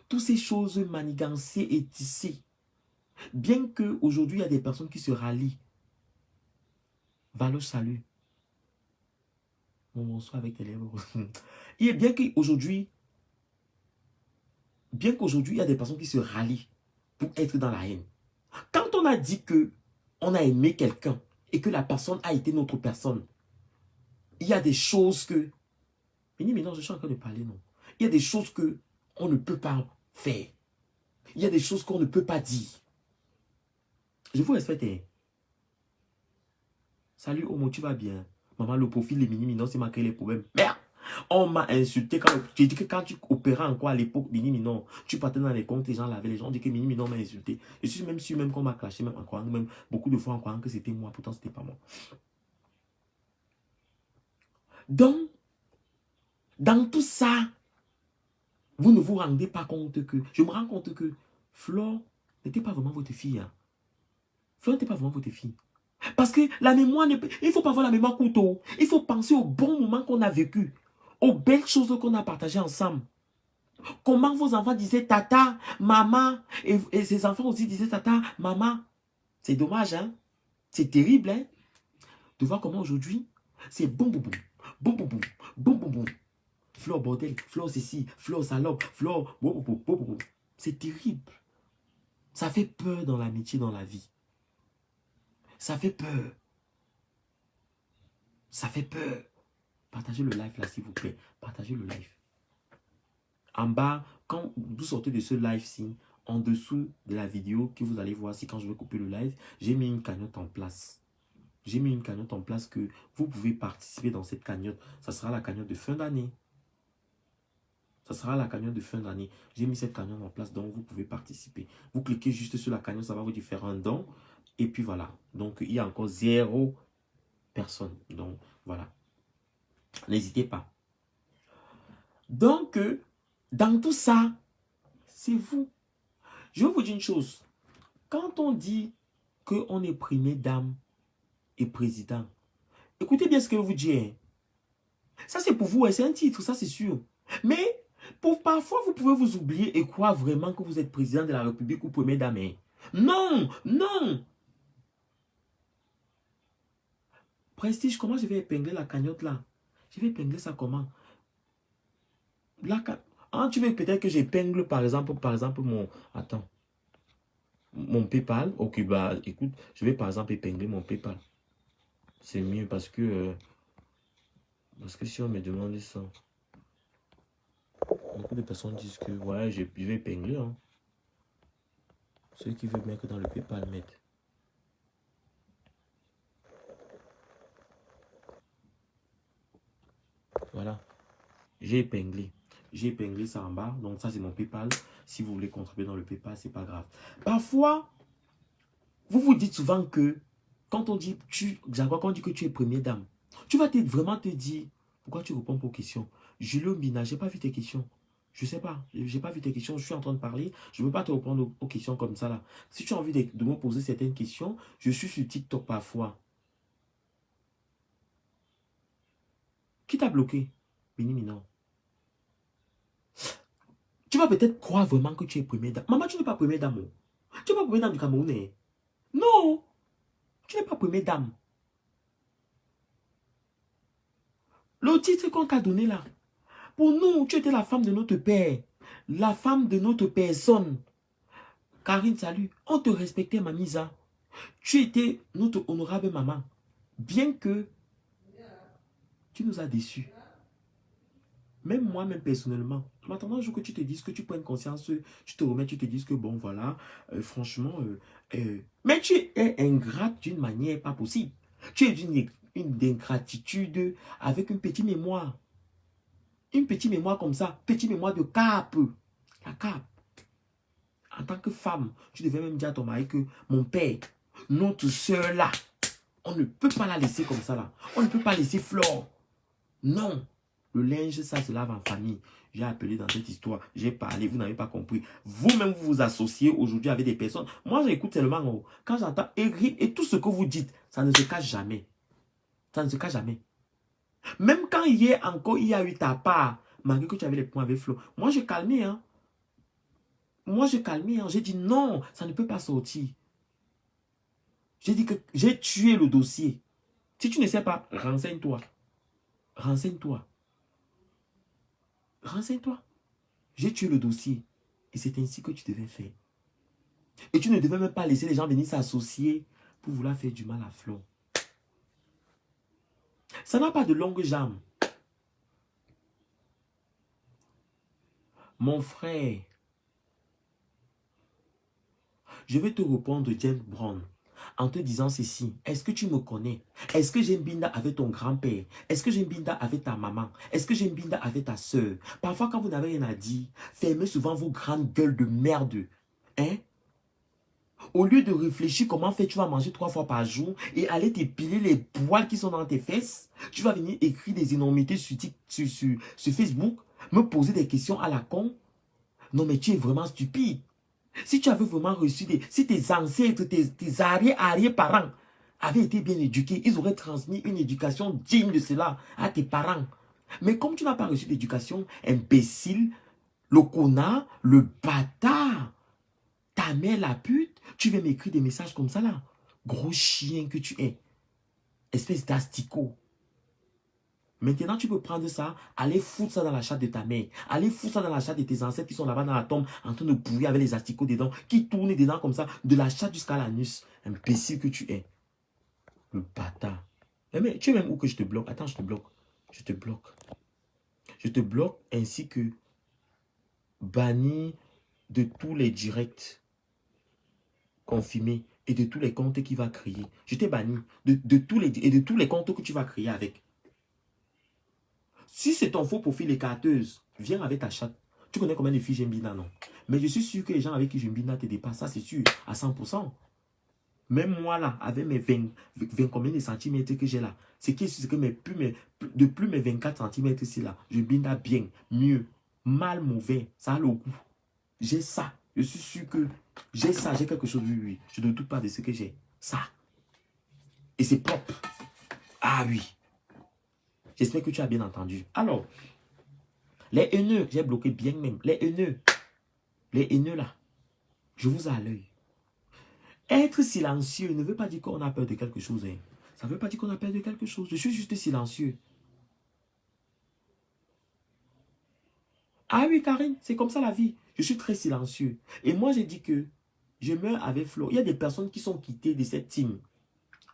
A: Toutes ces choses manigancées et tissées. Bien qu'aujourd'hui, il y a des personnes qui se rallient. Valo, salut. Bonsoir avec tes lèvres. Et bien qu'aujourd'hui, il y a des personnes qui se rallient pour être dans la haine. Quand on a dit que on a aimé quelqu'un et que la personne a été notre personne, il y a des choses que... Mais non, je suis en train de parler, non. Il y a des choses que on ne peut pas faire. Il y a des choses qu'on ne peut pas dire. Je vous respecte. Hein. Salut, Omo, tu vas bien? Maman, le profil est mini non, c'est m'a créé les problèmes. Merde! On m'a insulté quand j'ai dit que quand tu opérais encore à l'époque, Mini non, tu partais dans les comptes, les gens lavaient les gens, on dit que Mini non m'a insulté. Je suis même sûr même qu'on m'a clashé, même en croyant, même beaucoup de fois en croyant que c'était moi, pourtant c'était pas moi. Donc, dans tout ça, vous ne vous rendez pas compte que, je me rends compte que Flore n'était pas vraiment votre fille. Hein. Flore n'était pas vraiment votre fille. Parce que la mémoire, il ne faut pas avoir la mémoire couteau. Il faut penser aux bons moments qu'on a vécu, aux belles choses qu'on a partagées ensemble. Comment vos enfants disaient tata, maman, et ses enfants aussi disaient tata, maman. C'est dommage, hein? C'est terrible, hein? De voir comment aujourd'hui, c'est boum, boum, boum, boum, boum, boum, boum, boum, boum. Flore bordel, Flore ceci, Flore salope, Flore, boum, boum, boum, boum, boum. C'est terrible. Ça fait peur dans l'amitié, dans la vie. Ça fait peur. Ça fait peur. Partagez le live là, s'il vous plaît. Partagez le live. En bas, quand vous sortez de ce live-ci, en dessous de la vidéo que vous allez voir, si quand je vais couper le live, j'ai mis une cagnotte en place. J'ai mis une cagnotte en place que vous pouvez participer dans cette cagnotte. Ça sera la cagnotte de fin d'année. Ça sera la cagnotte de fin d'année. J'ai mis cette cagnotte en place, donc vous pouvez participer. Vous cliquez juste sur la cagnotte, ça va vous dire faire un don. Et puis voilà. Donc, il y a encore 0 personne. Donc, voilà. N'hésitez pas. Donc, dans tout ça, c'est vous. Je vais vous dire une chose. Quand on dit qu'on est premier dame et président, écoutez bien ce que je vous dis. Hein. Ça, c'est pour vous. C'est un titre, ça, c'est sûr. Mais, parfois, vous pouvez vous oublier et croire vraiment que vous êtes président de la République ou premier dame. Hein. Non, non. Prestige, comment je vais épingler la cagnotte là? Je vais épingler ça comment? Tu veux peut-être que j'épingle par exemple mon... Attends. Mon PayPal. Ok, bah écoute, je vais par exemple épingler mon PayPal. C'est mieux parce que si on me demande ça, beaucoup de personnes disent que ouais, je vais épingler. Hein. Ceux qui veulent mettre dans le PayPal mettent. Voilà. J'ai épinglé. J'ai épinglé ça en bas. Donc ça, c'est mon PayPal. Si vous voulez contribuer dans le PayPal, c'est pas grave. Parfois, vous vous dites souvent que quand on dit, quand on dit que tu es première dame, tu vas vraiment te dire, pourquoi tu réponds pas aux questions? Julio Mina, j'ai pas vu tes questions. Je sais pas, j'ai pas vu tes questions, je suis en train de parler, je ne veux pas te répondre aux questions comme ça là. Si tu as envie de me poser certaines questions, je suis sur TikTok parfois. Qui t'a bloqué? Bini Mina. Tu vas peut-être croire vraiment que tu es première dame. Maman, tu n'es pas première dame. Tu n'es pas première dame du Cameroun. Hein? Non, tu n'es pas première dame. Le titre qu'on t'a donné là, pour nous, tu étais la femme de notre père, la femme de notre personne. Karine, salut. On te respectait, Mamisa. Tu étais notre honorable maman. Bien que tu nous as déçus. Même moi-même personnellement. Maintenant, un jour que tu te dises que tu prennes conscience, tu te remets, tu te dises que bon, voilà, franchement, mais tu es ingrate d'une manière pas possible. Tu es une ingratitude avec une petite mémoire. Une petite mémoire comme ça, petite mémoire de cap. La cap. En tant que femme, tu devais même dire à ton mari que mon père, notre soeur là, on ne peut pas la laisser comme ça là. On ne peut pas laisser Flore. Non. Le linge, ça se lave en famille. J'ai appelé dans cette histoire. J'ai parlé, vous n'avez pas compris. Vous-même, vous vous associez aujourd'hui avec des personnes. Moi, j'écoute tellement. Quand j'entends et tout ce que vous dites, ça ne se cache jamais. Ça ne se cache jamais. Même quand hier encore, il y a eu ta part, malgré que tu avais les points avec Flo. Moi, j'ai calmé. Hein. Moi, j'ai calmé. Hein. J'ai dit non, ça ne peut pas sortir. J'ai dit que j'ai tué le dossier. Si tu ne sais pas, renseigne-toi. Renseigne-toi. Renseigne-toi. J'ai tué le dossier. Et c'est ainsi que tu devais faire. Et tu ne devais même pas laisser les gens venir s'associer pour vouloir faire du mal à Flo. Ça n'a pas de longues jambes. Mon frère, je vais te répondre, James Brown. en te disant ceci. Est-ce que tu me connais? Est-ce que j'ai une binda avec ton grand-père? Est-ce que j'ai une binda avec ta maman? Est-ce que j'ai une binda avec ta soeur? Parfois, quand vous n'avez rien à dire, fermez souvent vos grandes gueules de merde. Hein? Au lieu de réfléchir comment faire, tu vas manger 3 fois par jour et aller t'épiler les poils qui sont dans tes fesses. Tu vas venir écrire des énormités sur Facebook, me poser des questions à la con. Non, mais tu es vraiment stupide. Si tu avais vraiment reçu si tes ancêtres, tes arrière-parents avaient été bien éduqués, ils auraient transmis une éducation digne de cela à tes parents. Mais comme tu n'as pas reçu d'éducation, imbécile, le connard, le bâtard, ta mère la pute, tu viens m'écrire des messages comme ça là. Gros chien que tu es. Espèce d'asticot. Maintenant, tu peux prendre ça, aller foutre ça dans la chatte de ta mère, aller foutre ça dans la chatte de tes ancêtres qui sont là-bas dans la tombe, en train de pourrir avec les asticots dedans, qui tournent dedans comme ça, de la chatte jusqu'à l'anus. Imbécile que tu es. Le bâtard. Mais tu es même où que je te bloque? Attends, je te bloque. Je te bloque. Je te bloque ainsi que banni de tous les directs confirmés et de tous les comptes qu'il va créer. Je t'ai banni de tous les comptes que tu vas créer avec. Si c'est ton faux profil écarteuse, viens avec ta chatte. Tu connais combien de filles j'aime bien, non? Mais je suis sûr que les gens avec qui j'aime bien te dépassent. Ça, c'est sûr, à 100%. Même moi, là, avec mes 20 combien de centimètres que j'ai là, c'est que de plus mes 24 centimètres ici, là, je binda bien, mieux, mal, mauvais, ça a le goût. J'ai ça. Je suis sûr que j'ai ça, j'ai quelque chose, oui, oui. Je ne doute pas de ce que j'ai. Ça. Et c'est propre. Ah oui. J'espère que tu as bien entendu. Alors, les haineux, j'ai bloqué bien même. Les haineux là, je vous ai à l'œil. Être silencieux ne veut pas dire qu'on a peur de quelque chose. Hein. Ça ne veut pas dire qu'on a peur de quelque chose. Je suis juste silencieux. Ah oui, Karine, c'est comme ça la vie. Je suis très silencieux. Et moi, j'ai dit que je meurs avec Flo. Il y a des personnes qui sont quittées de cette team.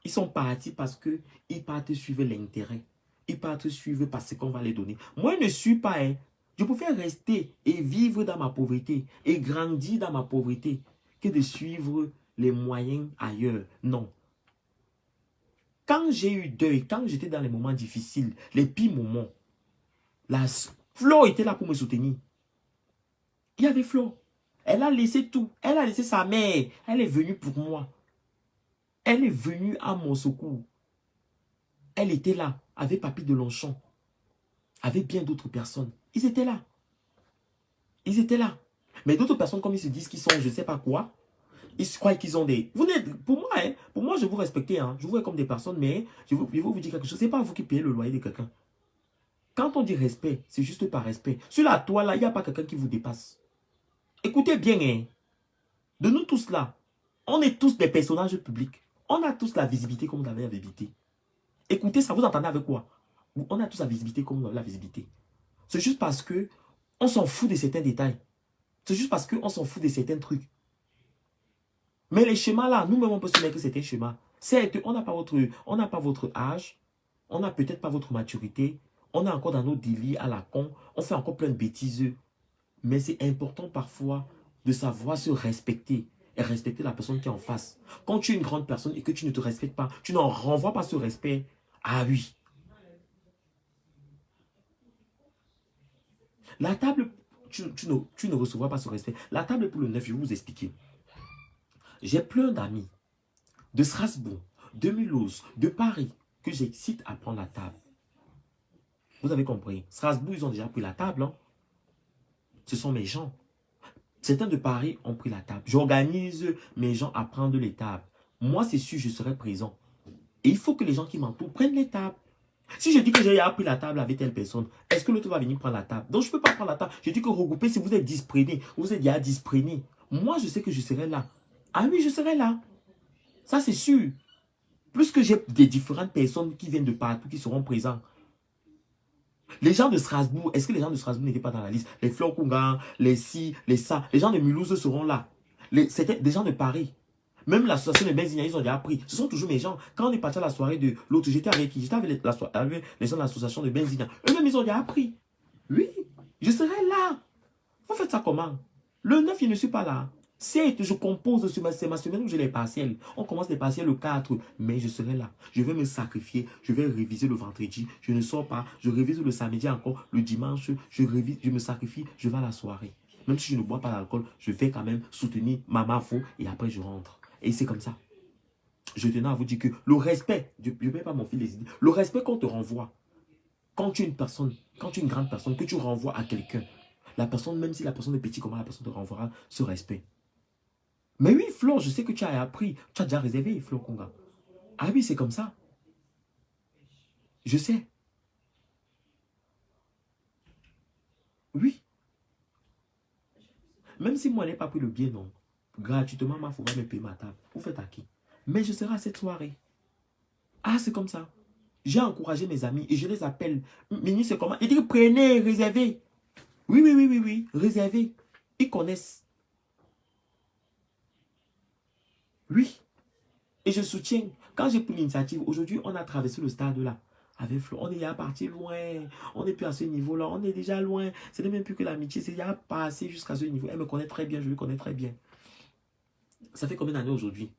A: Ils sont partis parce qu'ils partent suivre l'intérêt. Ils partent suivre parce qu'on va les donner. Moi, je ne suis pas. Hein. Je préfère rester et vivre dans ma pauvreté et grandir dans ma pauvreté que de suivre les moyens ailleurs. Non. Quand j'ai eu deuil, quand j'étais dans les moments difficiles, les pires moments, Flo était là pour me soutenir. Il y avait Flo. Elle a laissé tout. Elle a laissé sa mère. Elle est venue pour moi. Elle est venue à mon secours. Elle était là, avec Papy de Longchamp, avec bien d'autres personnes. Ils étaient là. Ils étaient là. Mais d'autres personnes, comme ils se disent qu'ils sont je ne sais pas quoi, ils se croient qu'ils ont des... Pour moi, je vous respecte. Hein. Je vous vois comme des personnes, mais je vais vous dire quelque chose. Ce n'est pas vous qui payez le loyer de quelqu'un. Quand on dit respect, c'est juste par respect. Sur la toile, là, il n'y a pas quelqu'un qui vous dépasse. Écoutez bien, hein. De nous tous là, on est tous des personnages publics. On a tous la visibilité comme vous avez la visibilité. Écoutez ça, vous entendez avec quoi? On a tous la visibilité comme vous avez la visibilité. C'est juste parce que on s'en fout de certains détails. C'est juste parce qu'on s'en fout de certains trucs. Mais les schémas là, nous-mêmes on peut se mettre que c'est un schéma. Certes, on n'a pas votre âge, on n'a peut-être pas votre maturité, on est encore dans nos délires à la con, on fait encore plein de bêtises. Mais c'est important parfois de savoir se respecter et respecter la personne qui est en face. Quand tu es une grande personne et que tu ne te respectes pas, tu n'en renvoies pas ce respect. Ah oui. La table, tu ne recevras pas ce respect. La table pour le 9, je vais vous expliquer. J'ai plein d'amis de Strasbourg, de Mulhouse, de Paris, que j'excite à prendre la table. Vous avez compris. Strasbourg, ils ont déjà pris la table. Hein? Ce sont mes gens. Certains de Paris ont pris la table. J'organise mes gens à prendre les tables. Moi, c'est sûr, je serai présent. Et il faut que les gens qui m'entourent prennent les tables. Si je dis que j'ai appris la table avec telle personne, est-ce que l'autre va venir prendre la table? Donc, je ne peux pas prendre la table. Je dis que regrouper, si vous êtes dispréné, vous êtes déjà dispréné. Moi, je sais que je serai là. Ah oui, je serai là. Ça, c'est sûr. Plus que j'ai des différentes personnes qui viennent de partout, qui seront présents. Les gens de Strasbourg, est-ce que les gens de Strasbourg n'étaient pas dans la liste? Les Flokunga, les ci, les ça. Les gens de Mulhouse seront là. C'était des gens de Paris. Même l'association de Benzina, ils ont déjà pris. Ce sont toujours mes gens. Quand on est parti à la soirée de l'autre, j'étais avec qui? J'étais avec les gens de l'association de Benzina. Eux-mêmes, ils ont déjà pris. Oui, je serai là. Vous faites ça comment? Le 9, il ne suis pas là. Certes, je compose c'est ma semaine où j'ai les partiels. On commence les partiels le 4, mais je serai là. Je vais me sacrifier, je vais réviser le vendredi, je ne sors pas, je révise le samedi encore, le dimanche, je révise, je me sacrifie, je vais à la soirée. Même si je ne bois pas d'alcool, je vais quand même soutenir Maman Faux et après je rentre. Et c'est comme ça. Je tenais à vous dire que le respect, je ne vais pas m'enfiler les idées, le respect qu'on te renvoie, quand tu es une personne, quand tu es une grande personne, que tu renvoies à quelqu'un, la personne, même si la personne est petite, comment la personne te renvoiera ce respect. Mais oui, Flo, je sais que tu as appris. Tu as déjà réservé, Flo Konga. Ah oui, c'est comme ça. Je sais. Oui. Même si moi, je n'ai pas pris le billet, non. Gratuitement, il faut me payer ma table. Vous faites à qui? Mais je serai à cette soirée. Ah, c'est comme ça. J'ai encouragé mes amis et je les appelle. Mini, c'est comment? Ils disent, prenez, réservez. Oui, oui, oui, oui, oui. Réservez. Ils connaissent. Oui. Et je soutiens. Quand j'ai pris l'initiative, aujourd'hui, on a traversé le stade là. Avec Flo, on est déjà parti loin. On n'est plus à ce niveau-là. On est déjà loin. Ce n'est même plus que l'amitié. C'est déjà passé jusqu'à ce niveau. Elle me connaît très bien. Je le connais très bien. Ça fait combien d'années aujourd'hui?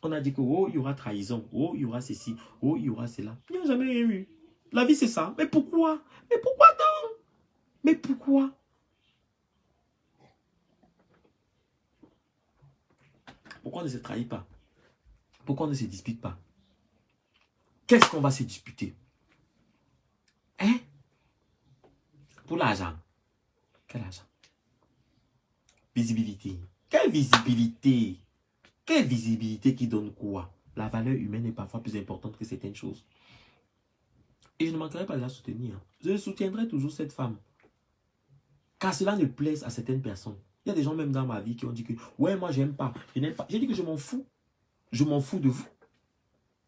A: On a dit que, oh, il y aura trahison. Oh, il y aura ceci. Oh, il y aura cela. Il n'y a jamais rien eu. La vie, c'est ça. Mais pourquoi? Mais pourquoi donc? Mais pourquoi? Pourquoi on ne se trahit pas? Pourquoi on ne se dispute pas? Qu'est-ce qu'on va se disputer? Hein? Pour l'argent. Quel argent? Visibilité. Quelle visibilité? Quelle visibilité qui donne quoi? La valeur humaine est parfois plus importante que certaines choses. Et je ne manquerai pas de la soutenir. Je soutiendrai toujours cette femme. Car cela ne plaise à certaines personnes. Il y a des gens même dans ma vie qui ont dit que ouais, moi j'aime pas, je n'aime pas. J'ai dit que je m'en fous. Je m'en fous de vous.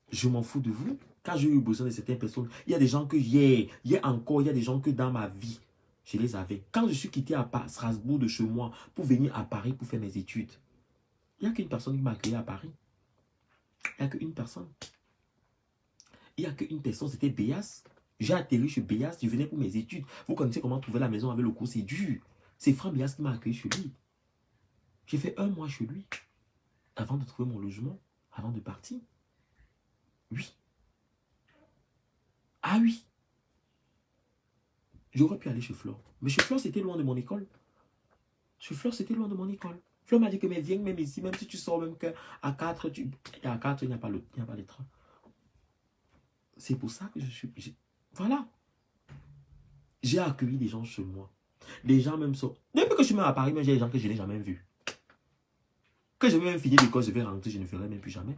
A: Je m'en fous de vous. Quand j'ai eu besoin de certaines personnes, il y a des gens que il y a des gens que dans ma vie, je les avais. Quand je suis quitté à Strasbourg de chez moi pour venir à Paris pour faire mes études, il n'y a qu'une personne qui m'a accueilli à Paris. Il n'y a qu'une personne. Il n'y a qu'une personne, c'était Béas. J'ai atterri chez Béas, je venais pour mes études. Vous connaissez comment trouver la maison avec le cours, c'est dur. C'est Franck Béas qui m'a accueilli chez lui. J'ai fait 1 mois chez lui avant de trouver mon logement, avant de partir. Oui. Ah oui. J'aurais pu aller chez Flore. Mais chez Flore, c'était loin de mon école. Chez Flore, c'était loin de mon école. Flore m'a dit que mais viens même ici, même si tu sors même qu'à 4, à 4, il n'y a pas les trains. C'est pour ça que je suis... Voilà. J'ai accueilli des gens chez moi. Les gens même sont... Depuis que je suis même à Paris, j'ai des gens que je n'ai jamais vus. Que je vais même finir l'école, je vais rentrer, je ne ferai même plus jamais.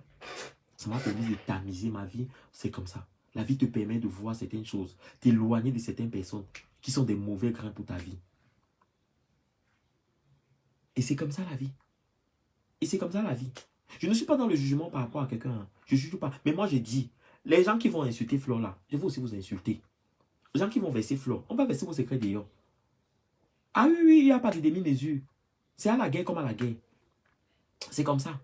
A: Ça m'a permis de tamiser ma vie. C'est comme ça. La vie te permet de voir certaines choses, t'éloigner de certaines personnes qui sont des mauvais grains pour ta vie. Et c'est comme ça la vie. Et c'est comme ça la vie. Je ne suis pas dans le jugement par rapport à quelqu'un. Hein. Je ne juge pas. Mais moi, j'ai dit, les gens qui vont insulter Flore là, je vais aussi vous insulter. Les gens qui vont verser Flore, on va verser vos secrets d'ailleurs. Ah oui, oui, il n'y a pas de demi-mesure. C'est à la guerre comme à la guerre. C'est comme ça.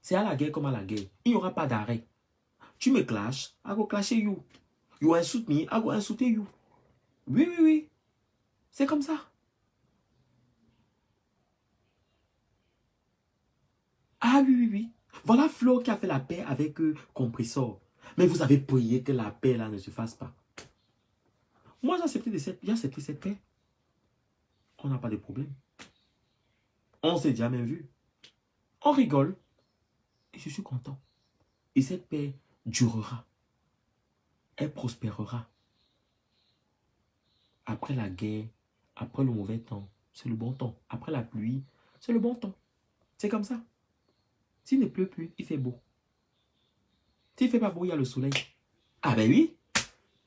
A: C'est à la guerre comme à la guerre. Il n'y aura pas d'arrêt. Tu me clashes, I go clasher you. You insult me, I go insulter you. Oui, oui, oui. C'est comme ça. Ah oui, oui, oui. Voilà Flo qui a fait la paix avec Compressor. Mais vous avez prié que la paix là ne se fasse pas. Moi, j'ai accepté cette paix. On n'a pas de problème. On s'est déjà même vu. On rigole. Et je suis content. Et cette paix durera. Elle prospérera. Après la guerre, après le mauvais temps, c'est le bon temps. Après la pluie, c'est le bon temps. C'est comme ça. S'il ne pleut plus, il fait beau. S'il ne fait pas beau, il y a le soleil. Ah ben oui,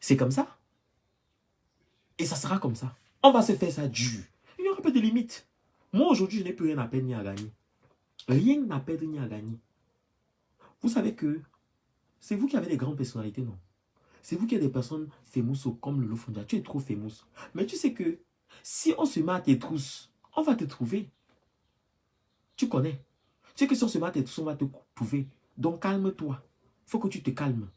A: c'est comme ça. Et ça sera comme ça. On va se faire ça dur. Il y aura pas de limite. Moi, aujourd'hui, je n'ai plus rien à perdre ni à gagner. Rien à perdre ni à gagner. Vous savez que c'est vous qui avez des grandes personnalités, non? C'est vous qui avez des personnes fameuses comme Lolo Fondia. Tu es trop fameux. Mais tu sais que si on se met à tes trousses, on va te trouver. Tu connais. Tu sais que si on se met à tes trousses, on va te trouver. Donc calme-toi. Il faut que tu te calmes.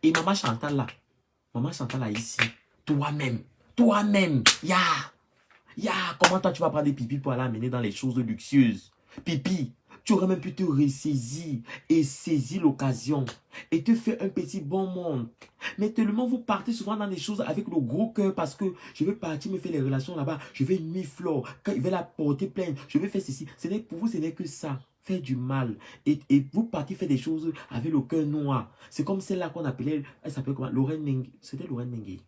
A: Et Maman Chantal là ici, toi-même, Comment toi, tu vas prendre des pipis pour aller amener dans les choses luxueuses? Pipi, tu aurais même pu te ressaisir et saisir l'occasion et te faire un petit bon monde. Mais tellement vous partez souvent dans des choses avec le gros cœur parce que je vais partir me faire les relations là-bas. Je vais nuire Flore. Quand il va la porter plainte, je vais faire ceci. Pour vous, ce n'est que ça. Faire du mal. Et vous partez faire des choses avec le cœur noir. C'est comme celle-là qu'on appelait, elle s'appelle comment? Lorraine Mengue. C'était Lorraine Mengue.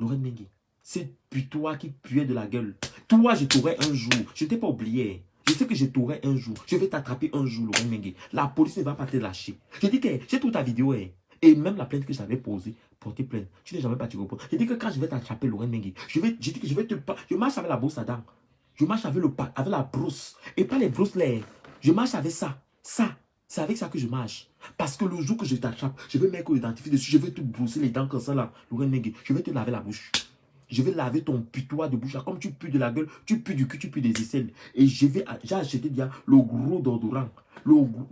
A: Lorraine Mengue. C'est toi qui puais de la gueule. Toi, je t'aurai un jour. Je ne t'ai pas oublié. Je sais que je t'aurai un jour. Je vais t'attraper un jour, Lorraine Mengue. La police ne va pas te lâcher. Je dis que j'ai toute ta vidéo. Et même la plainte que j'avais posée, porter plainte. Tu n'es jamais pas tu réponds. Je dis que quand je vais t'attraper, Lorraine Mengue, je dis que je vais te... Je marche avec la brosse à dents. Je marche avec avec la brousse. Et pas les brousses là. Je marche avec ça. Ça. C'est avec ça que je marche. Parce que le jour que je t'attrape, je vais mettre l'identifié dessus. Je vais te brosser les dents comme ça là. Lorraine Mengue. Je vais te laver la bouche. Je vais laver ton putois de bouche là. Comme tu pues de la gueule, tu pues du cul, tu pues des aisselles. Et j'ai acheté déjà le gros déodorant.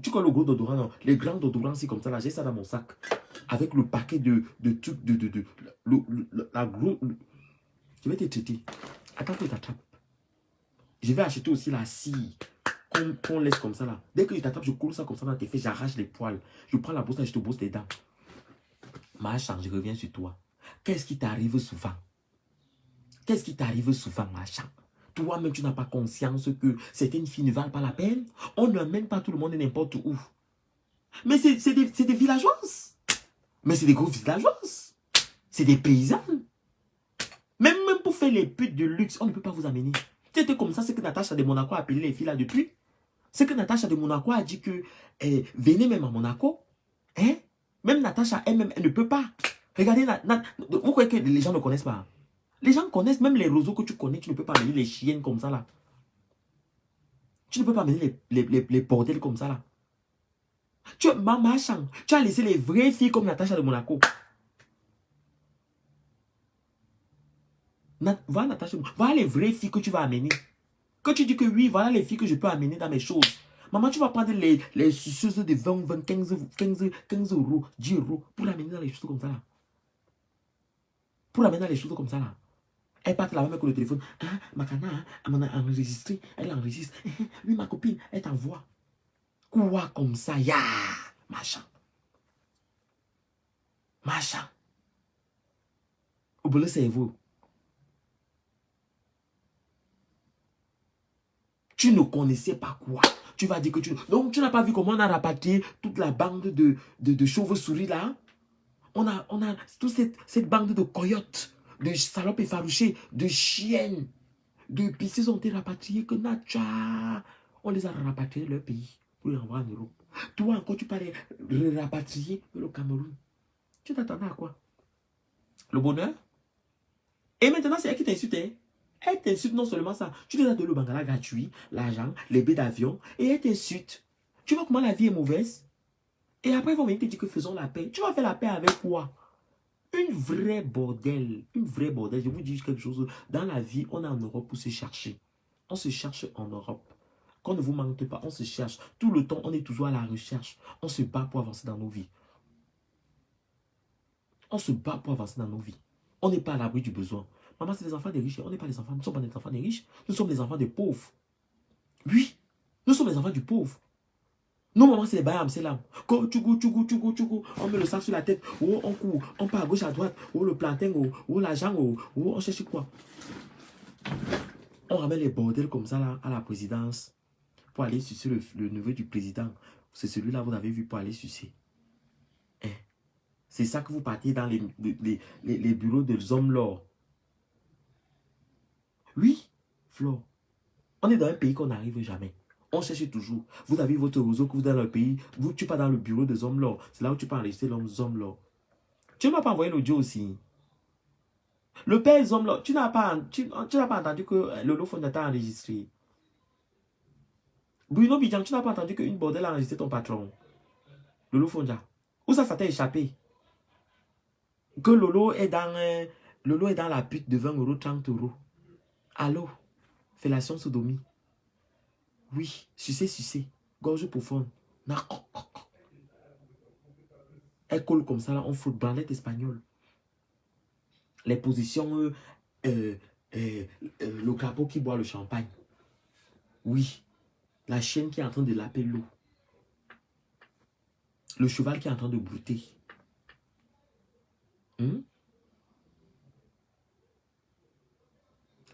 A: Tu connais le gros déodorant, non? Les grands déodorants, c'est comme ça là. J'ai ça dans mon sac. Avec le paquet de trucs la gros. Je vais te traiter. Attends que je t'attrape. Je vais acheter aussi la scie qu'on laisse comme ça là. Dès que je t'attrape, je coule ça comme ça dans tes fesses, j'arrache les poils. Je prends la brosse là, je te brosse les dents. Machin, je reviens sur toi. Qu'est-ce qui t'arrive souvent? Qu'est-ce qui t'arrive souvent, machin? Toi-même, tu n'as pas conscience que certaines filles ne valent pas la peine. On ne mène pas tout le monde n'importe où. Mais c'est des villageoises. Mais c'est des grosses villageoises. C'est des paysannes. Même pour faire les putes de luxe, on ne peut pas vous amener. C'était comme ça, c'est que Natacha de Monaco a appelé les filles là depuis. C'est que Natacha de Monaco a dit que venez même à Monaco. Hein? Même Natacha elle-même, elle ne peut pas. Regardez, vous croyez que les gens ne connaissent pas? Les gens connaissent, même les roseaux que tu connais, tu ne peux pas amener les chiennes comme ça là. Tu ne peux pas amener les bordels comme ça là. Tu as laissé les vraies filles comme Natacha de Monaco. Voilà Natacha, voilà les vraies filles que tu vas amener. Que tu dis que oui, voilà les filles que je peux amener dans mes choses. Maman, tu vas prendre les suceuses de 20, 15 euros, 10 euros pour l'amener dans les choses comme ça là. Pour l'amener dans les choses comme ça là. Elle part là même avec le téléphone. Ah, Makana, elle m'en a enregistré. Elle enregistre. Oui, ma copine, elle t'envoie. Quoi comme ça, ya, machin. Machin. Au bout le cerveau. Tu ne connaissais pas quoi. Tu vas dire que tu... Donc, tu n'as pas vu comment on a rapatrié toute la bande de chauves-souris là. On a toute cette bande de coyotes, de salopes effarouchées, de chiennes, de pistes ont été rapatriées que Natcha. On les a rapatriés leur pays pour les renvoyer en Europe. Toi encore, tu parlais de rapatrier le Cameroun. Tu t'attendais à quoi? Le bonheur? Et maintenant, c'est elle qui t'insulte. Elle t'insulte non seulement ça. Tu lui as donné le bangala gratuit, l'argent, les billets d'avion, et elle t'insulte. Tu vois comment la vie est mauvaise? Et après, ils vont venir te dire que faisons la paix. Tu vas faire la paix avec quoi? Une vraie bordel. Une vraie bordel. Je vous dis quelque chose. Dans la vie, on est en Europe pour se chercher. On se cherche en Europe. Qu'on ne vous manque pas, on se cherche. Tout le temps, on est toujours à la recherche. On se bat pour avancer dans nos vies. On se bat pour avancer dans nos vies. On n'est pas à l'abri du besoin. Maman, c'est des enfants des riches. On n'est pas des enfants. Nous ne sommes pas des enfants des riches. Nous sommes des enfants des pauvres. Oui, nous sommes des enfants du pauvre. Nos mamans, c'est les bayams, c'est là. Quand tu goûtes, on met le sac sur la tête. Oh, on court, on part à gauche, à droite. Oh, le plantain, oh, l'argent, oh, on cherche quoi? On ramène les bordels comme ça là, à la présidence pour aller sucer le neveu du président. C'est celui-là, vous avez vu, pour aller sucer. Hein? C'est ça que vous partez dans les bureaux des hommes là. Oui, Flo. On est dans un pays qu'on n'arrive jamais. On cherche toujours. Vous avez votre réseau que vous dans le pays. Tu pars dans le bureau des hommes là. C'est là où tu peux enregistrer l'homme hommes là. Tu ne m'as pas envoyé l'audio aussi. Le père des hommes là. Tu n'as pas entendu que Lolo Fonda t'a enregistré. Bruno Bidjan, tu n'as pas entendu qu'une bordel a enregistré ton patron. Lolo Fonda. Où ça t'a échappé? Que Lolo est dans la pute de 20 euros, 30 euros. Allô? Fellation sodomie. Oui, sucé. Gorge profonde. Elle colle comme ça, là, on fout branlette espagnole. Les positions le capot qui boit le champagne. Oui. La chienne qui est en train de laper l'eau. Le cheval qui est en train de brouter.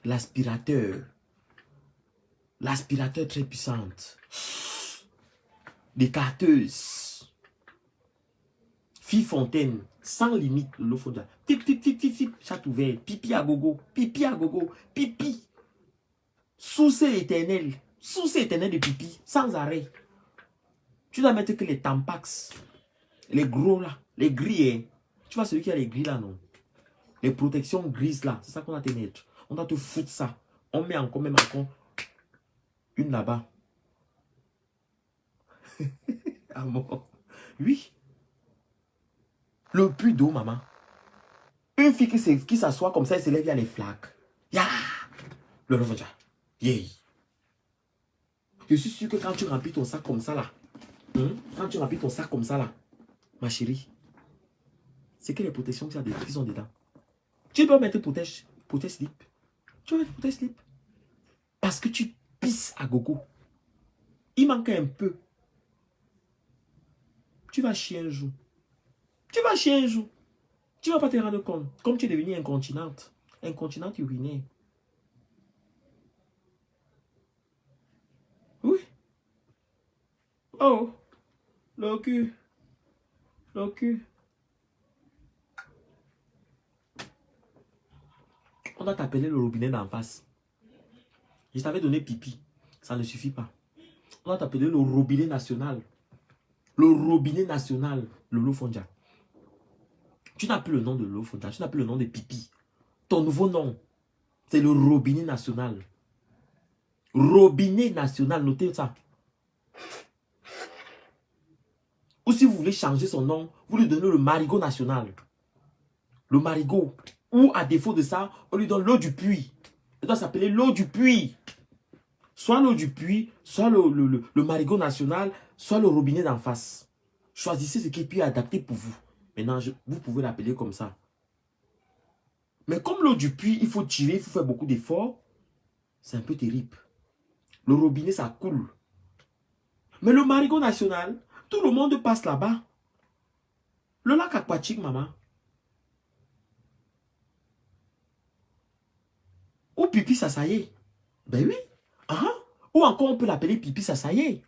A: L'aspirateur. L'aspirateur très puissante. Des carteuses. Fille fontaine. Sans limite, l'eau fonda. Tip, tip, tip, tip, tip. Chat ouvert. Pipi à gogo. Pipi à gogo. Pipi. Soucé éternel. Soucé éternel de pipi. Sans arrêt. Tu dois mettre que les tampax. Les gros là. Les gris. Hein. Tu vois celui qui a les gris là, non? Les protections grises là. C'est ça qu'on va te mettre. On doit te foutre ça. On met encore, même encore. Une là-bas. À mort. Oui. Le puits d'eau, maman. Une fille qui s'assoit comme ça, elle se lève, il y a les flaques. Ya! Le revenja. Yeah. Je suis sûr que quand tu remplis ton sac comme ça là, quand tu remplis ton sac comme ça là, ma chérie, c'est que les protections qui sont dedans. Tu dois mettre protège slip. Tu dois mettre protège slip. Parce que tu pisses à gogo. Il manque un peu. Tu vas chier un jour. Tu vas chier un jour. Tu ne vas pas te rendre compte. Comme tu es devenu incontinente. Incontinente urinaire. Oui. Oh. Le cul. Le cul. On va t'appeler le robinet d'en face. Je t'avais donné pipi. Ça ne suffit pas. On va t'appeler le robinet national. Le robinet national. Le Lofondia. Tu n'as plus le nom de Lofondia. Tu n'as plus le nom de pipi. Ton nouveau nom, c'est le robinet national. Robinet national. Notez ça. Ou si vous voulez changer son nom, vous lui donnez le marigot national. Le marigot. Ou à défaut de ça, on lui donne l'eau du puits. Elle doit s'appeler l'eau du puits. Soit l'eau du puits, soit le marigot national, soit le robinet d'en face. Choisissez ce qui est plus adapté pour vous. Maintenant, vous pouvez l'appeler comme ça. Mais comme l'eau du puits, il faut tirer, il faut faire beaucoup d'efforts, c'est un peu terrible. Le robinet, ça coule. Mais le marigot national, tout le monde passe là-bas. Le lac aquatique, maman. Ou pipi sasaye. Ben oui. Ou encore on peut l'appeler pipi sasaye.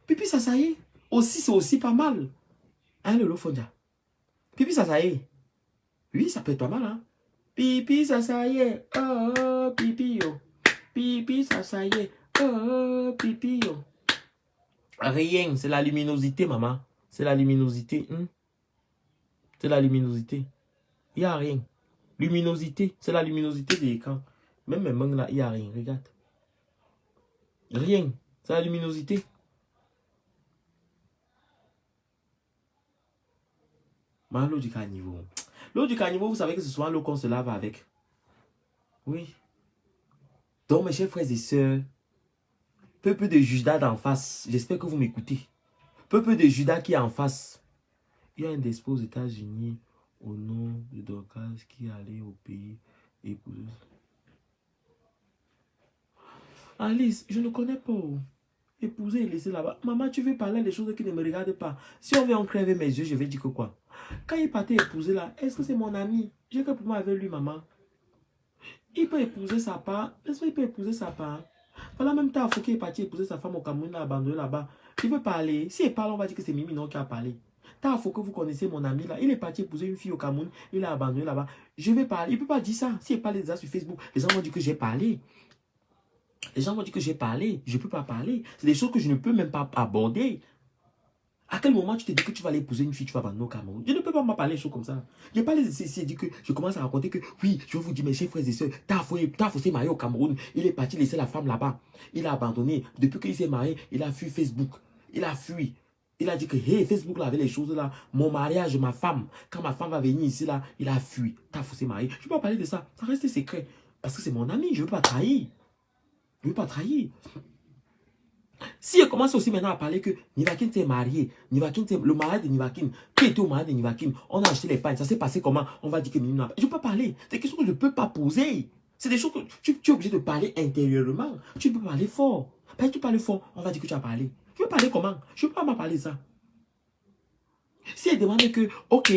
A: Pipi sasaye. Aussi, c'est aussi pas mal. Hein, le Lofondia. Pipi sasaye. Oui, ça peut être pas mal, hein. Pipi sasaye. Oh, pipi yo. Pipi sasaye. Oh, pipi yo. Rien, c'est la luminosité, maman. C'est la luminosité. C'est la luminosité. Il n'y a rien. Luminosité, c'est la luminosité de l'écran. Même mes mains là, il n'y a rien. Regarde. Rien. C'est la luminosité. L'eau du caniveau. L'eau du caniveau, vous savez que c'est souvent l'eau qu'on se lave avec. Oui. Donc, mes chers frères et sœurs, peuple de Judas d'en face, j'espère que vous m'écoutez. Peuple de Judas qui est en face. Il y a un despote aux États-Unis au nom de Dorcas qui est allé au pays épouser. Alice, je ne connais pas. Épouser et laisser là-bas. Maman, tu veux parler des choses qui ne me regardent pas. Si on veut en crever mes yeux, je vais dire que quoi? Quand il partait épouser là, est-ce que c'est mon ami? J'ai que pour moi avec lui, maman. Il peut épouser sa part. Est-ce qu'il peut épouser sa part? Voilà, même temps, il faut qu'il est parti épouser sa femme au Cameroun, là, abandonné là-bas. Il veut parler. Si il parle, on va dire que c'est Mimi non qui a parlé. Il faut que vous connaissez mon ami là. Il est parti épouser une fille au Cameroun. Il a abandonné là-bas. Je vais parler. Il ne peut pas dire ça. Si il parle déjà sur Facebook, les gens vont dire que j'ai parlé. Les gens vont dire que j'ai parlé. Je ne peux pas parler. C'est des choses que je ne peux même pas aborder. À quel moment tu te dis que tu vas aller épouser une fille, tu vas abandonner au Cameroun? Je ne peux pas m'en parler des choses comme ça. Je n'ai pas dit que je commence à raconter que oui, je vais vous dire, mes chers frères et sœurs, Tafo s'est marié au Cameroun. Il est parti laisser la femme là-bas. Il a abandonné. Depuis qu'il s'est marié, il a fui Facebook. Il a fui. Il a dit que hey, Facebook là avait les choses là. Mon mariage, ma femme. Quand ma femme va venir ici là, il a fui. Tafo s'est marié. Je ne peux pas parler de ça. Ça reste secret. Parce que c'est mon ami. Je ne veux pas trahir. Je ne veux pas trahir. Si elle commence aussi maintenant à parler que Nivakin s'est marié, Nivakin le mariage de Nivakin, qui était au mariage de Nivakin, on a acheté les pagnes, ça s'est passé comment? On va dire que Mimi n'a pas. Je ne peux pas parler. C'est des questions que je ne peux pas poser. C'est des choses que tu es obligé de parler intérieurement. Tu peux parler fort. Parce que tu parles fort, on va dire que tu as parlé. Tu veux parler comment? Je ne peux pas m'en parler ça. Si elle demande que, ok,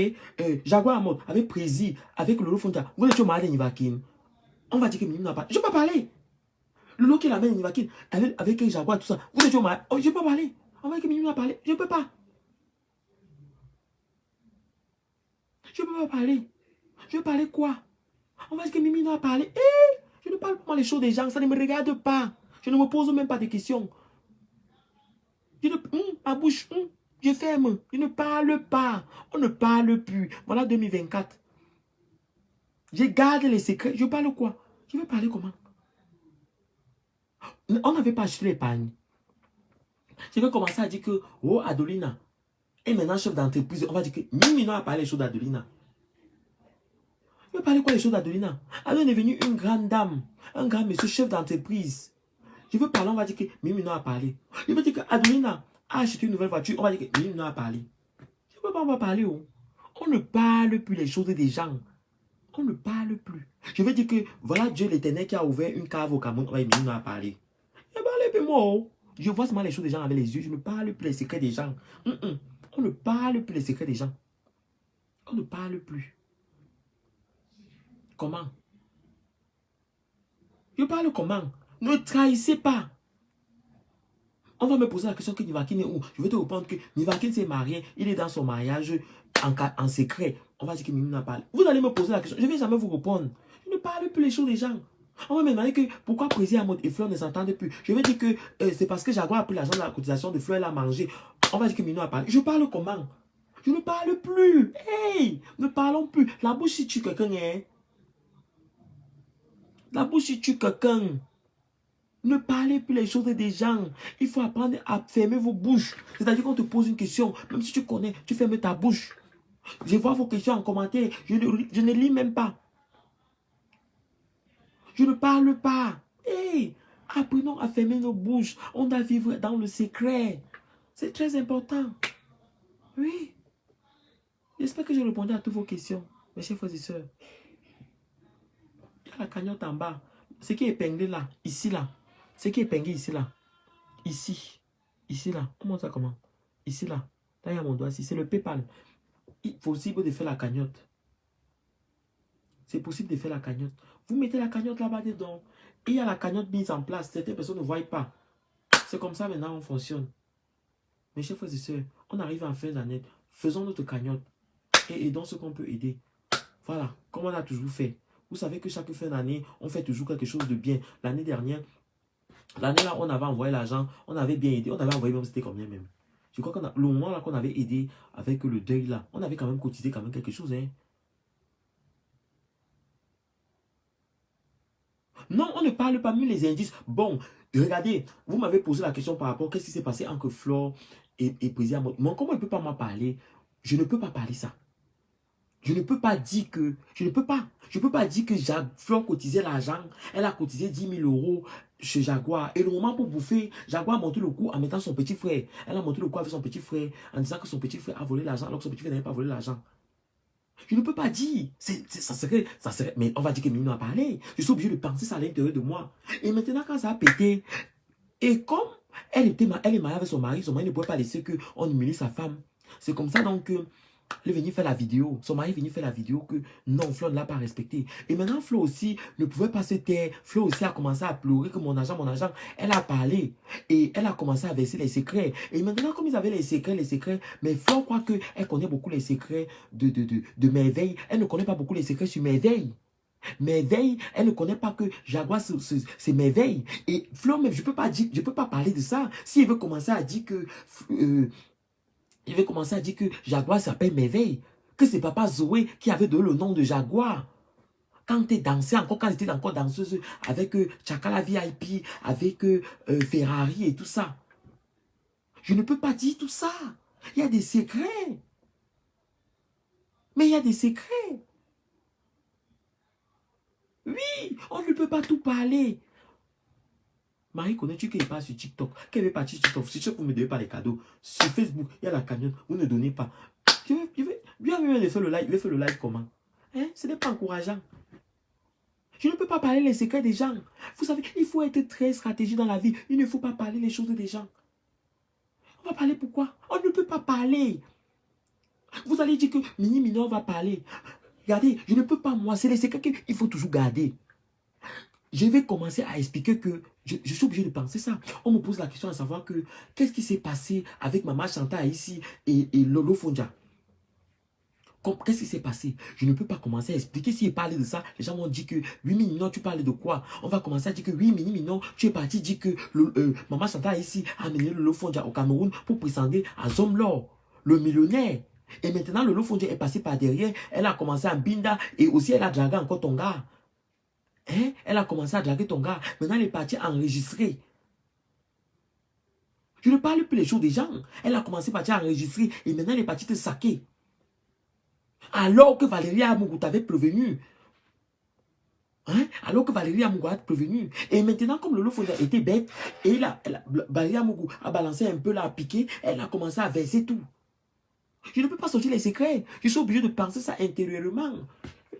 A: Jaguar Amod, avec Prési, avec Lolo Fonta, vous êtes au mariage de Nivakin, on va dire que Mimi n'a pas. Je ne peux pas parler. Lolo qui est la mère de Nivakin, avec Jaguar, tout ça, vous êtes au mariage. Oh, je ne peux pas parler. On va dire que Mimi n'a pas parlé. Je ne peux pas. Je ne peux pas parler. Je veux parler quoi? On va dire que Mimi n'a parlé. Je ne parle pas les choses des gens. Ça ne me regarde pas. Je ne me pose même pas de questions. Je ne, ma bouche, je ferme. Je ne parle pas. On ne parle plus. Voilà 2024. Je garde les secrets. Je parle quoi? Je veux parler comment? On n'avait pas acheté l'épargne. Je vais commencer à dire que, oh, Adolina est maintenant chef d'entreprise. On va dire que Mimi n'a pas parlé les choses d'Adolina. Je veux parler quoi les choses d'Adolina? Adolina est devenue une grande dame. Un grand monsieur chef d'entreprise. Je veux parler, on va dire que Mimi a parlé. Je veux dire que Adolina a acheté une nouvelle voiture, on va dire que Mimi a parlé. Je ne peux pas, on va parler. Oh. On ne parle plus les choses des gens. On ne parle plus. Je veux dire que voilà Dieu l'Éternel qui a ouvert une cave au Cameroun, on va dire que Mimi a parlé. Je parle plus moi. Oh. Je vois seulement les choses des gens avec les yeux. Je ne parle plus les secrets des gens. On ne parle plus les secrets des gens. On ne parle plus. Comment? Je parle comment? Ne trahissez pas. On va me poser la question que Nivakin est où? Je vais te répondre que Nivakin s'est marié, il est dans son mariage en secret. On va dire que Mimi n'a pas. Vous allez me poser la question, je ne vais jamais vous répondre. Je ne parle plus les choses des gens. On va me demander que pourquoi Prési Amod et Fleur ne s'entendent plus. Je vais dire que c'est parce que Jaguar a pris l'argent de la cotisation de Fleur, elle a mangé. On va dire que Mimi n'a pas. Je parle comment? Je ne parle plus. Hey, ne parlons plus. La bouche si tue quelqu'un, hein. La bouche si tue quelqu'un. Ne parlez plus les choses des gens. Il faut apprendre à fermer vos bouches. C'est-à-dire qu'on te pose une question, même si tu connais, tu fermes ta bouche. Je vois vos questions en commentaire. Je ne lis même pas. Je ne parle pas. Hey, apprenons à fermer nos bouches. On doit vivre dans le secret. C'est très important. Oui. J'espère que j'ai répondu à toutes vos questions, mes chers frères et sœurs. Il y a la cagnotte en bas. Ce qui est épinglé là, ici là. Ce qui est épinglé ici là. Ici. Ici là. On montre ça comment? Ici là. Là, il y a mon doigt ici. C'est le PayPal. Il est possible de faire la cagnotte. C'est possible de faire la cagnotte. Vous mettez la cagnotte là-bas dedans. Et il y a la cagnotte mise en place. Certaines personnes ne voient pas. C'est comme ça maintenant on fonctionne. Mes chers frères et sœurs, on arrive en fin d'année. Faisons notre cagnotte. Et aidons ceux qu'on peut aider. Voilà, comme on a toujours fait. Vous savez que chaque fin d'année, on fait toujours quelque chose de bien. L'année dernière, l'année là, on avait envoyé l'argent. On avait bien aidé. On avait envoyé même, c'était combien même? Je crois que le moment là qu'on avait aidé avec le deuil là, on avait quand même cotisé quand même quelque chose. Hein. Non, on ne parle pas même les indices. Bon, regardez, vous m'avez posé la question par rapport à ce qui s'est passé entre Flore et Président. Mais comment il ne peut pas m'en parler? Je ne peux pas parler ça. Je ne peux pas dire que, je ne peux pas. Je ne peux pas dire que Flore cotisait l'argent. Elle a cotisé 10 000 euros chez Jaguar. Et le moment pour bouffer, Jaguar a monté le coup en mettant son petit frère. Elle a monté le coup avec son petit frère en disant que son petit frère a volé l'argent alors que son petit frère n'avait pas volé l'argent. Je ne peux pas dire. Ça serait, mais on va dire que Mimi a parlé. Je suis obligé de penser ça à l'intérieur de moi. Et maintenant, quand ça a pété, et comme elle est mariée avec son mari ne pouvait pas laisser qu'on humilie sa femme. C'est comme ça donc que elle est venue faire la vidéo. Son mari est venu faire la vidéo que non, Flo ne l'a pas respecté. Et maintenant, Flo aussi ne pouvait pas se taire. Flo aussi a commencé à pleurer que mon argent. Elle a parlé. Et elle a commencé à verser les secrets. Et maintenant, comme ils avaient les secrets, mais Flo croit qu'elle connaît beaucoup les secrets de Merveille. Elle ne connaît pas beaucoup les secrets sur Merveille. Merveille, elle ne connaît pas que Jaguar, c'est Merveille. Et Flo, même, je ne peux pas parler de ça. S'il veut commencer à dire que... il veut commencer à dire que Jaguar s'appelle Merveille. Que c'est papa Zoé qui avait donné le nom de Jaguar. Quand tu dansais encore, quand tu étais encore danseuse avec Chakala VIP, avec Ferrari et tout ça. Je ne peux pas dire tout ça. Il y a des secrets. Mais il y a des secrets. Oui, on ne peut pas tout parler. Marie, connais-tu qu'elle passe sur TikTok? Qu'elle veut partir sur TikTok? Sur TikTok, vous ne me donnez pas les cadeaux. Sur Facebook, il y a la cagnotte, vous ne donnez pas. Lui a même fait le live. Il fait le live comment? Hein? Ce n'est pas encourageant. Je ne peux pas parler les secrets des gens. Vous savez, il faut être très stratégique dans la vie. Il ne faut pas parler les choses des gens. On va parler pourquoi? On ne peut pas parler. Vous allez dire que Mini Minor va parler. Regardez, je ne peux pas, moi, c'est les secrets qu'il faut toujours garder. Je vais commencer à expliquer que je suis obligé de penser ça. On me pose la question à savoir que qu'est-ce qui s'est passé avec Maman Chanta ici et Lolo Fonja. Qu'est-ce qui s'est passé? Je ne peux pas commencer à expliquer. S'il parle de ça, les gens vont dire que oui, Mini Minon, tu parles de quoi? On va commencer à dire que oui, Mini Minon, tu es parti dire que Maman Chanta ici a amené Lolo Fonja au Cameroun pour présenter à Zomlor, le millionnaire. Et maintenant, Lolo Fonja est passé par derrière. Elle a commencé à Binda et aussi elle a dragué encore ton gars. Hein? Elle a commencé à draguer ton gars. Maintenant, elle est partie enregistrer. Je ne parle plus les choses des gens. Elle a commencé à partir enregistrer et maintenant, elle est partie te saquer. Alors que Valérie Amougou t'avait prévenu. Hein? Alors que Valérie Amougou a prévenu. Et maintenant, comme Lolo Fonja était bête, et Valérie Amougou a balancé un peu, là, a piqué, elle a commencé à verser tout. Je ne peux pas sortir les secrets. Je suis obligé de penser ça intérieurement.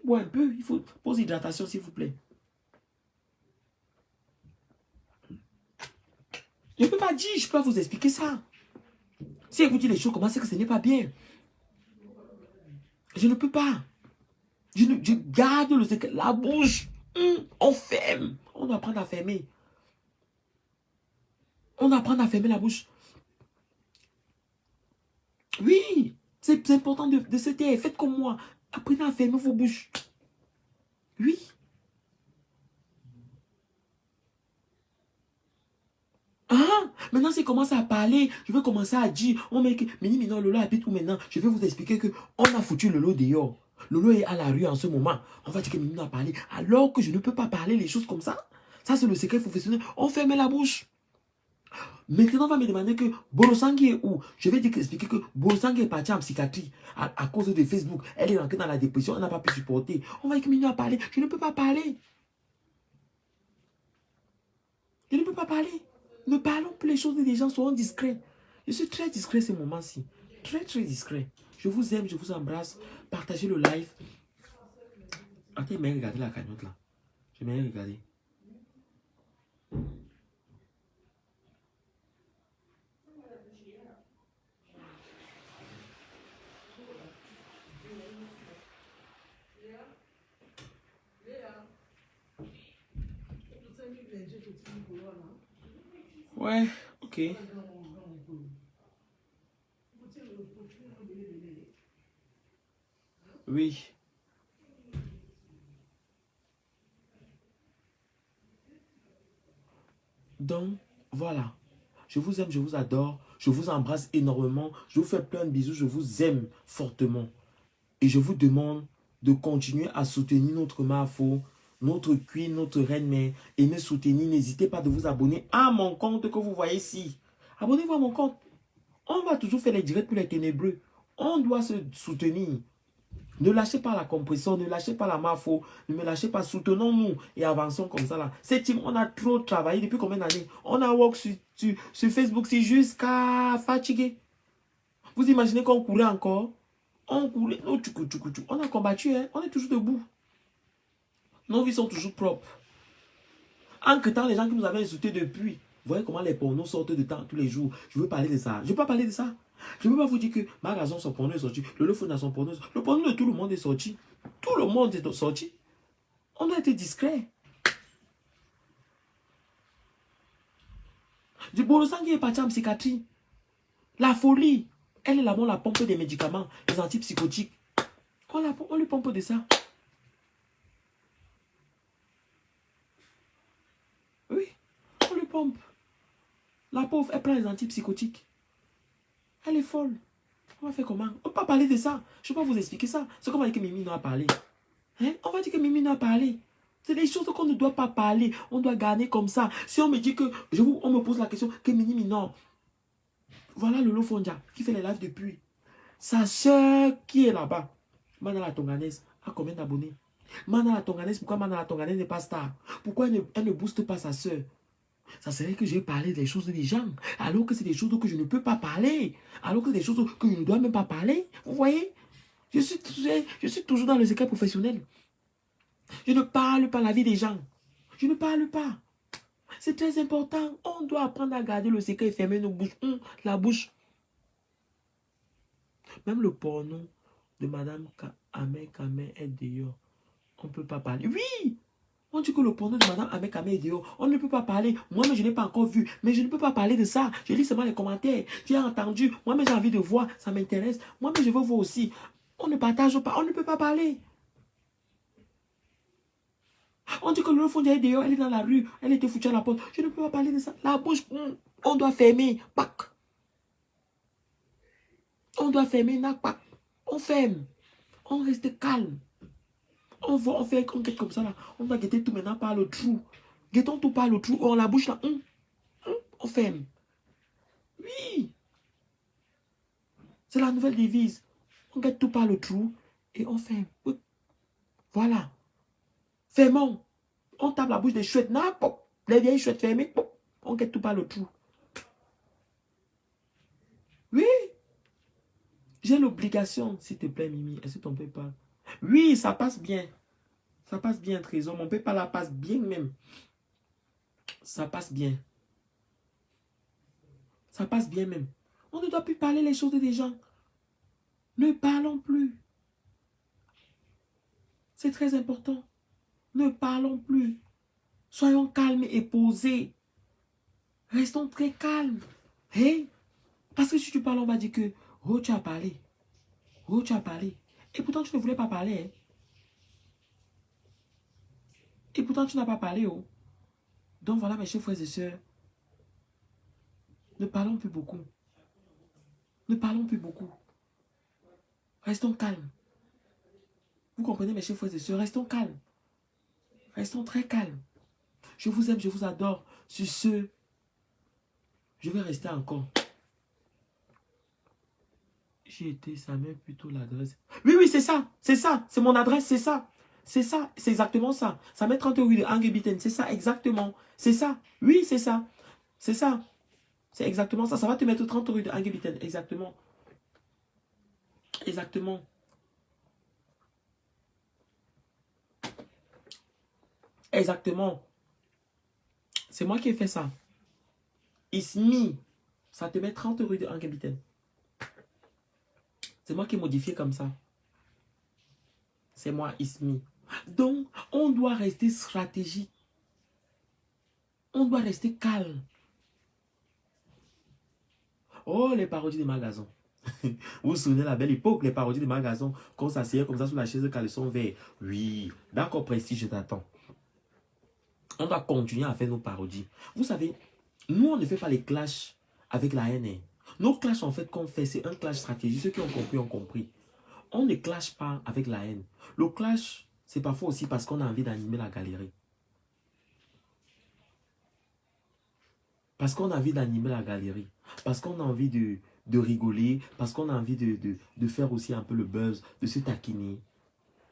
A: Bon, un peu, il faut poser hydratation, s'il vous plaît. Je ne peux pas dire, je peux pas vous expliquer ça. Si elle vous dit les choses, comment c'est que ce n'est pas bien? Je ne peux pas. Je garde le secret. La bouche, on ferme. On doit apprendre à fermer. On doit apprendre à fermer la bouche. Oui, c'est important de se taire. Faites comme moi. Apprenez à fermer vos bouches. Oui. Ah, maintenant, si commence à parler, je vais commencer à dire, oh mec, Mini Minon, Lolo habite où maintenant? Je vais vous expliquer que on a foutu Lolo dehors. Lolo est à la rue en ce moment. On va dire que Mini Minon a parlé. Alors que je ne peux pas parler les choses comme ça. Ça, c'est le secret professionnel. On ferme la bouche. Maintenant, on va me demander que Borosangui est où? Je vais expliquer que Borosangui est parti en psychiatrie à cause de Facebook. Elle est rentrée dans la dépression, elle n'a pas pu supporter. On va dire que Mini a parlé. Je ne peux pas parler. Je ne peux pas parler. Ne parlons plus les choses des gens, soyons discrets. Je suis très discret ces moments-ci. Très, très discret. Je vous aime, je vous embrasse. Partagez le live. Attends, mais regardez la cagnotte là. Je vais regarder. Ouais, ok. Oui. Donc, voilà. Je vous aime, je vous adore. Je vous embrasse énormément. Je vous fais plein de bisous. Je vous aime fortement. Et je vous demande de continuer à soutenir notre Mafo, notre Queen, notre Reine-Mère. Et me soutenir. N'hésitez pas de vous abonner à mon compte que vous voyez ici. Abonnez-vous à mon compte. On va toujours faire les directs pour les ténébreux. On doit se soutenir. Ne lâchez pas la compression, ne lâchez pas la Mafo, ne me lâchez pas, soutenons-nous et avançons comme ça là. Cette team, on a trop travaillé depuis combien d'années? On a work sur Facebook, c'est jusqu'à fatiguer. Vous imaginez qu'on courait encore? On courait, on a combattu, hein? On est toujours debout. Nos vies sont toujours propres. Entre-temps, les gens qui nous avaient insultés depuis, vous voyez comment les pornos sortent de temps tous les jours. Je veux parler de ça. Je ne veux pas parler de ça. Je ne peux pas vous dire que ma raison, son porno est sorti. Le fond dans son porno. Le porno de tout le monde est sorti. Tout le monde est sorti. On a été discret. Du Borosangui est parti en psychiatrie. La folie. Elle est là-bas, on la pompe des médicaments, des antipsychotiques. On lui pompe de ça. Oui, on lui pompe. La pauvre, elle prend les antipsychotiques. Elle est folle. On va faire comment? On ne peut pas parler de ça. Je ne peux pas vous expliquer ça. C'est comme dire que Mimi n'a parlé. Hein? On va dire que Mimi n'a parlé. C'est des choses qu'on ne doit pas parler. On doit garder comme ça. Si on me dit que... on me pose la question que Mimi, non. Voilà Lolo Fonja qui fait les lives depuis. Sa soeur qui est là-bas. Mana la Tonganaise a combien d'abonnés? Mana la Tonganaise, pourquoi Mana la Tonganaise n'est pas star? Pourquoi elle ne booste pas sa soeur? Ça serait que j'ai parlé des choses des gens, alors que c'est des choses que je ne peux pas parler, alors que c'est des choses que je ne dois même pas parler. Vous voyez? Je suis toujours dans le secret professionnel. Je ne parle pas la vie des gens. Je ne parle pas. C'est très important. On doit apprendre à garder le secret et fermer nos bouches. La bouche. Même le porno de Madame Ahmed est dehors. On ne peut pas parler. Oui! On dit que le porno de Madame Ahmed est dehors. On ne peut pas parler. Moi-même, je n'ai pas encore vu. Mais je ne peux pas parler de ça. Je lis seulement les commentaires. J'ai entendu. Moi-même, j'ai envie de voir. Ça m'intéresse. Moi-même, je veux voir aussi. On ne partage pas. On ne peut pas parler. On dit que le fond est dehors. Elle est dans la rue. Elle était foutue à la porte. Je ne peux pas parler de ça. La bouche, on doit fermer. Pac. On doit fermer. Pac. On ferme. On reste calme. On va, on fait une quête comme ça là. On va guetter tout maintenant par le trou. Guettons tout par le trou. On la bouche là. On ferme. Oui. C'est la nouvelle devise. On guette tout par le trou et on ferme. Voilà. Fermons. On tape la bouche des chouettes. Les vieilles chouettes fermées. On guette tout par le trou. Oui. J'ai l'obligation, s'il te plaît, Mimi. Est-ce que ton PayPal? Oui, ça passe bien. Ça passe bien, Trésor. Mon PayPal là passe bien même. Ça passe bien. Ça passe bien même. On ne doit plus parler les choses des gens. Ne parlons plus. C'est très important. Ne parlons plus. Soyons calmes et posés. Restons très calmes. Hey? Parce que si tu parles, on va dire que oh, tu as parlé. Oh, tu as parlé. Et pourtant, tu ne voulais pas parler. Hein? Et pourtant, tu n'as pas parlé. Oh. Donc voilà, mes chers frères et sœurs. Ne parlons plus beaucoup. Ne parlons plus beaucoup. Restons calmes. Vous comprenez, mes chers frères et sœurs? Restons calmes. Restons très calmes. Je vous aime, je vous adore. Sur ce, je vais rester encore. J'ai été, ça met plutôt l'adresse. Oui, oui, c'est ça. C'est ça. C'est mon adresse, c'est ça. C'est ça. C'est exactement ça. Ça met 30 rue de Angebitten. C'est ça, exactement. C'est ça. Oui, c'est ça. C'est ça. C'est exactement ça. Ça va te mettre 30 rue de Angebitten. Exactement. Exactement. Exactement. C'est moi qui ai fait ça. Ismi. Ça te met 30 rue de Angebitten. C'est moi qui ai modifié comme ça. C'est moi, Ismi. Donc, on doit rester stratégique. On doit rester calme. Oh, les parodies des magasins. Vous vous souvenez de la belle époque, les parodies des magasins, quand on s'asseyait comme ça sur la chaise de caleçon vert. Oui, d'accord, Prestige, je t'attends. On doit continuer à faire nos parodies. Vous savez, nous, on ne fait pas les clashs avec la haine. Nos clashs, en fait, qu'on fait, c'est un clash stratégique. Ceux qui ont compris, ont compris. On ne clash pas avec la haine. Le clash, c'est parfois aussi parce qu'on a envie d'animer la galerie. Parce qu'on a envie d'animer la galerie. Parce qu'on a envie de rigoler. Parce qu'on a envie de faire aussi un peu le buzz, de se taquiner.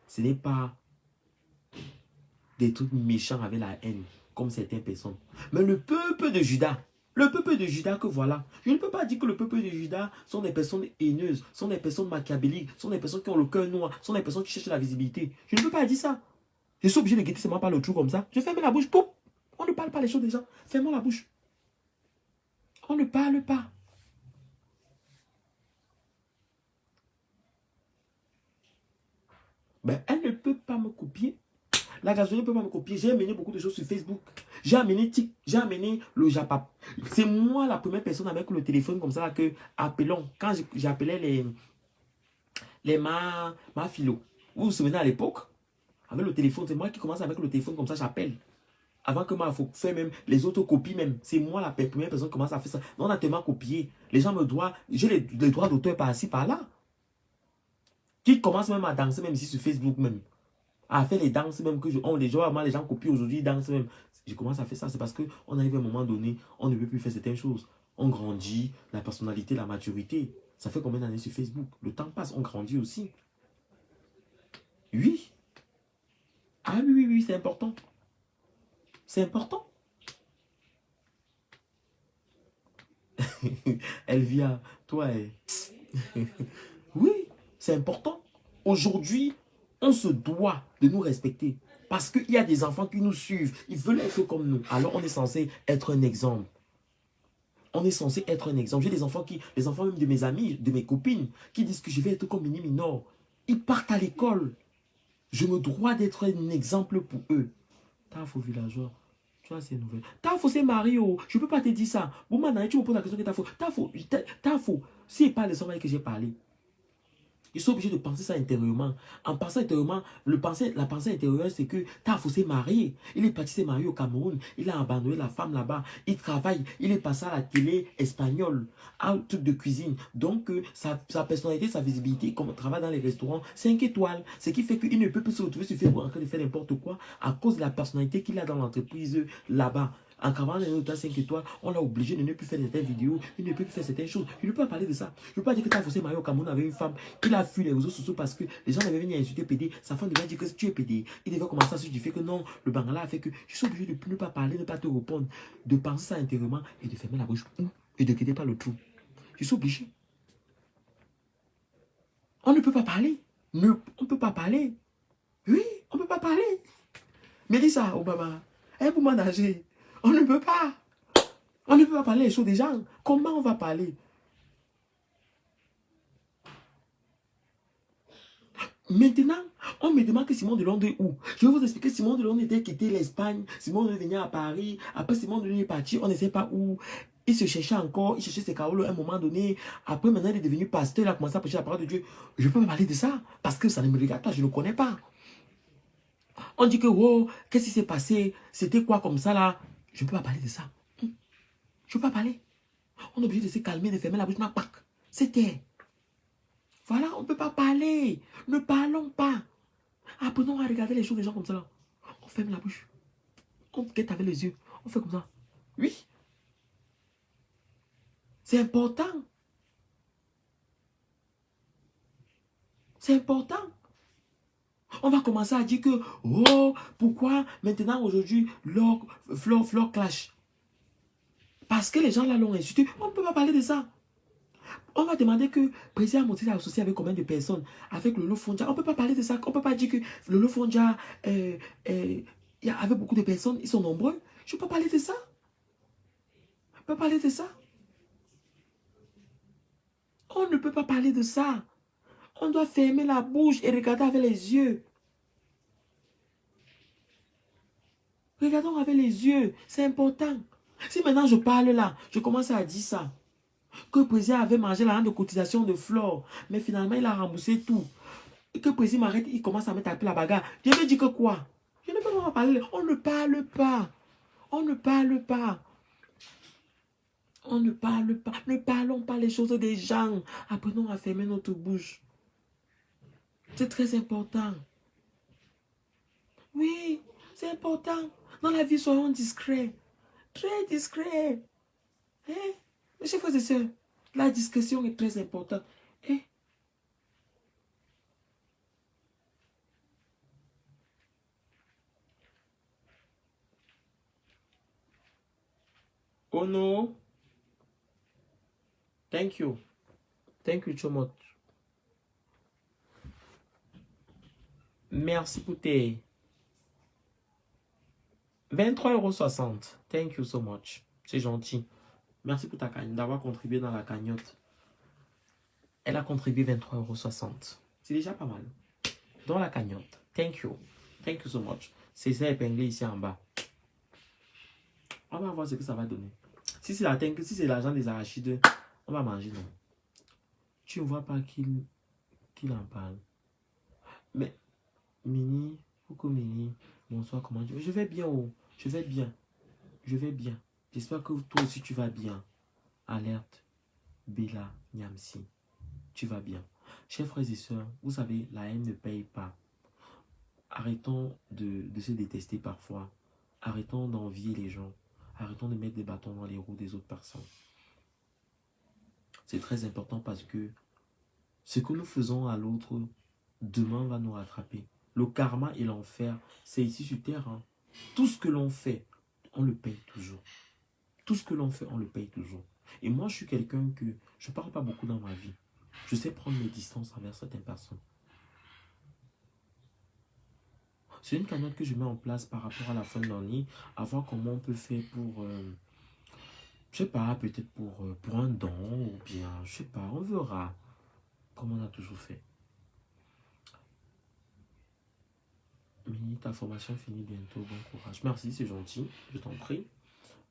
A: Ce n'est pas des trucs méchants avec la haine, comme certaines personnes. Mais le peuple de Juda que voilà, je ne peux pas dire que le peuple de Juda sont des personnes haineuses, sont des personnes machiavéliques, sont des personnes qui ont le cœur noir, sont des personnes qui cherchent la visibilité. Je ne peux pas dire ça. Je suis obligé de guetter seulement par le trou comme ça. Je ferme la bouche, pouf. On ne parle pas les choses des gens. Fermons la bouche. On ne parle pas. Ben, elle ne peut pas me copier. La gazoline ne peut pas me copier. J'ai amené beaucoup de choses sur Facebook. J'ai amené TikTok. J'ai amené le Japap. C'est moi la première personne avec le téléphone comme ça que appelons. Quand j'appelais ma philo. Vous vous souvenez à l'époque? Avec le téléphone, c'est moi qui commence avec le téléphone comme ça, j'appelle. Avant que moi, il faut faire même les autres copies même. C'est moi la première personne qui commence à faire ça. Non, on a tellement copié. Les gens me doivent. J'ai les droits d'auteur par-ci, par-là. Qui commence même à danser même ici sur Facebook même. À faire les danses même que les gens copient aujourd'hui, ils dansent même. Je commence à faire ça, c'est parce qu'on arrive à un moment donné, on ne peut plus faire certaines choses. On grandit, la personnalité, la maturité. Ça fait combien d'années sur Facebook? Le temps passe, on grandit aussi. Oui. Ah oui, oui, oui, c'est important. C'est important. Elvia, toi, oui, c'est important. Aujourd'hui, on se doit de nous respecter. Parce qu'il y a des enfants qui nous suivent. Ils veulent être comme nous. Alors, on est censé être un exemple. On est censé être un exemple. J'ai des enfants les enfants même de mes amis, de mes copines, qui disent que je vais être comme Mini Minor. Ils partent à l'école. Je me dois d'être un exemple pour eux. Tafo villageois. Tu vois ces nouvelles. Tafo c'est Mario. Je ne peux pas te dire ça. Bon, maintenant, tu me poses la question que Tafo. Tafo. C'est pas les hommes que j'ai parlé. Ils sont obligés de penser ça intérieurement. En pensant intérieurement, la pensée intérieure, c'est que Tafo s'est marié. Il est parti s'est marié au Cameroun. Il a abandonné la femme là-bas. Il travaille. Il est passé à la télé espagnole, à un truc de cuisine. Donc, sa personnalité, sa visibilité, comme on travaille dans les restaurants, 5 étoiles. Ce qui fait qu'il ne peut plus se retrouver sur Facebook en train de faire n'importe quoi à cause de la personnalité qu'il a dans l'entreprise là-bas. En travaillant dans un hôtel 5 étoiles, on l'a obligé de ne plus faire certaines vidéos, il ne peut plus faire certaines choses. Je ne peux pas parler de ça. Je ne peux pas dire que Tafo s'est marié au Cameroun avec une femme. Il a fui les réseaux sociaux parce que les gens avaient venu insulter PD. Sa femme devait dire que tu es PD. Il devait commencer à se dire que non, le Bangala a fait que je suis obligé de ne pas parler, de ne pas te répondre, de penser ça intérieurement et de fermer la bouche et de quitter pas le trou. Je suis obligé. On ne peut pas parler. On ne peut pas parler. Oui, on ne peut pas parler. Mais dis ça, Obama. Pour manager. On ne peut pas. On ne peut pas parler les choses des gens. Comment on va parler? Maintenant, on me demande que Simon Delon est où? Je vais vous expliquer. Simon Delon était quitté l'Espagne. Simon Delon est venu à Paris. Après, Simon Delon est parti. On ne sait pas où. Il se cherchait encore. Il cherchait ses carolos à un moment donné. Après, maintenant, il est devenu pasteur. Il a commencé à prêcher la parole de Dieu. Je ne peux pas parler de ça. Parce que ça ne me regarde pas. Je ne connais pas. On dit que, oh, qu'est-ce qui s'est passé? C'était quoi comme ça là? Je ne peux pas parler de ça. Je ne peux pas parler. On est obligé de se calmer, de fermer la bouche. C'était. Voilà, on ne peut pas parler. Ne parlons pas. Apprenons à regarder les choses des gens comme ça. Là. On ferme la bouche. On guette avec les yeux. On fait comme ça. Oui. C'est important. C'est important. On va commencer à dire que, oh, pourquoi maintenant aujourd'hui, Flore clash? Parce que les gens là l'ont insulté. On ne peut pas parler de ça. On va demander que Président Moti s'est associé avec combien de personnes? Avec Lolo Fondia. On ne peut pas parler de ça. On ne peut pas dire que Lolo Fondia, avec beaucoup de personnes, ils sont nombreux. Je ne peux pas parler de ça. On ne peut pas parler de ça. On ne peut pas parler de ça. On doit fermer la bouche et regarder avec les yeux. Regardons avec les yeux. C'est important. Si maintenant je parle là, je commence à dire ça. Que le président avait mangé l'argent de cotisation de Flore. Mais finalement, il a remboursé tout. Et que le président m'arrête, il commence à mettre la bagarre. Je vais dire que quoi? Je ne peux pas parler. On ne parle pas. On ne parle pas. On ne parle pas. Ne parlons pas les choses des gens. Apprenons à fermer notre bouche. C'est très important. Oui, c'est important. Dans la vie, soyons discrets. Très discrets. Hein? Mes chers frères et sœurs, la discrétion est très importante. Hein? Oh no. Thank you. Thank you so much. Merci pour tes 23,60 €. Thank you so much. C'est gentil. Merci pour ta cagnotte, d'avoir contribué dans la cagnotte. Elle a contribué 23,60 €. C'est déjà pas mal. Dans la cagnotte. Thank you. Thank you so much. C'est ça épinglé ici en bas. On va voir ce que ça va donner. Si c'est l'argent des arachides, on va manger, non. Tu ne vois pas qu'il en parle. Mais, Mini, coucou Mini, bonsoir, comment tu vas? Je vais bien, oh. Je vais bien. Je vais bien. J'espère que toi aussi tu vas bien. Alerte, Bella, Niamsi. Tu vas bien. Chers frères et sœurs, vous savez, la haine ne paye pas. Arrêtons de se détester parfois. Arrêtons d'envier les gens. Arrêtons de mettre des bâtons dans les roues des autres personnes. C'est très important parce que ce que nous faisons à l'autre, demain va nous rattraper. Le karma et l'enfer, c'est ici sur terre. Hein. Tout ce que l'on fait, on le paye toujours. Tout ce que l'on fait, on le paye toujours. Et moi, je suis quelqu'un que je ne parle pas beaucoup dans ma vie. Je sais prendre mes distances envers certaines personnes. C'est une cagnotte que je mets en place par rapport à la fin de l'année, à voir comment on peut faire pour, je sais pas, peut-être pour un don, ou bien, je sais pas, on verra, comme on a toujours fait. Mini, ta formation finit bientôt, bon courage. Merci, c'est gentil, je t'en prie.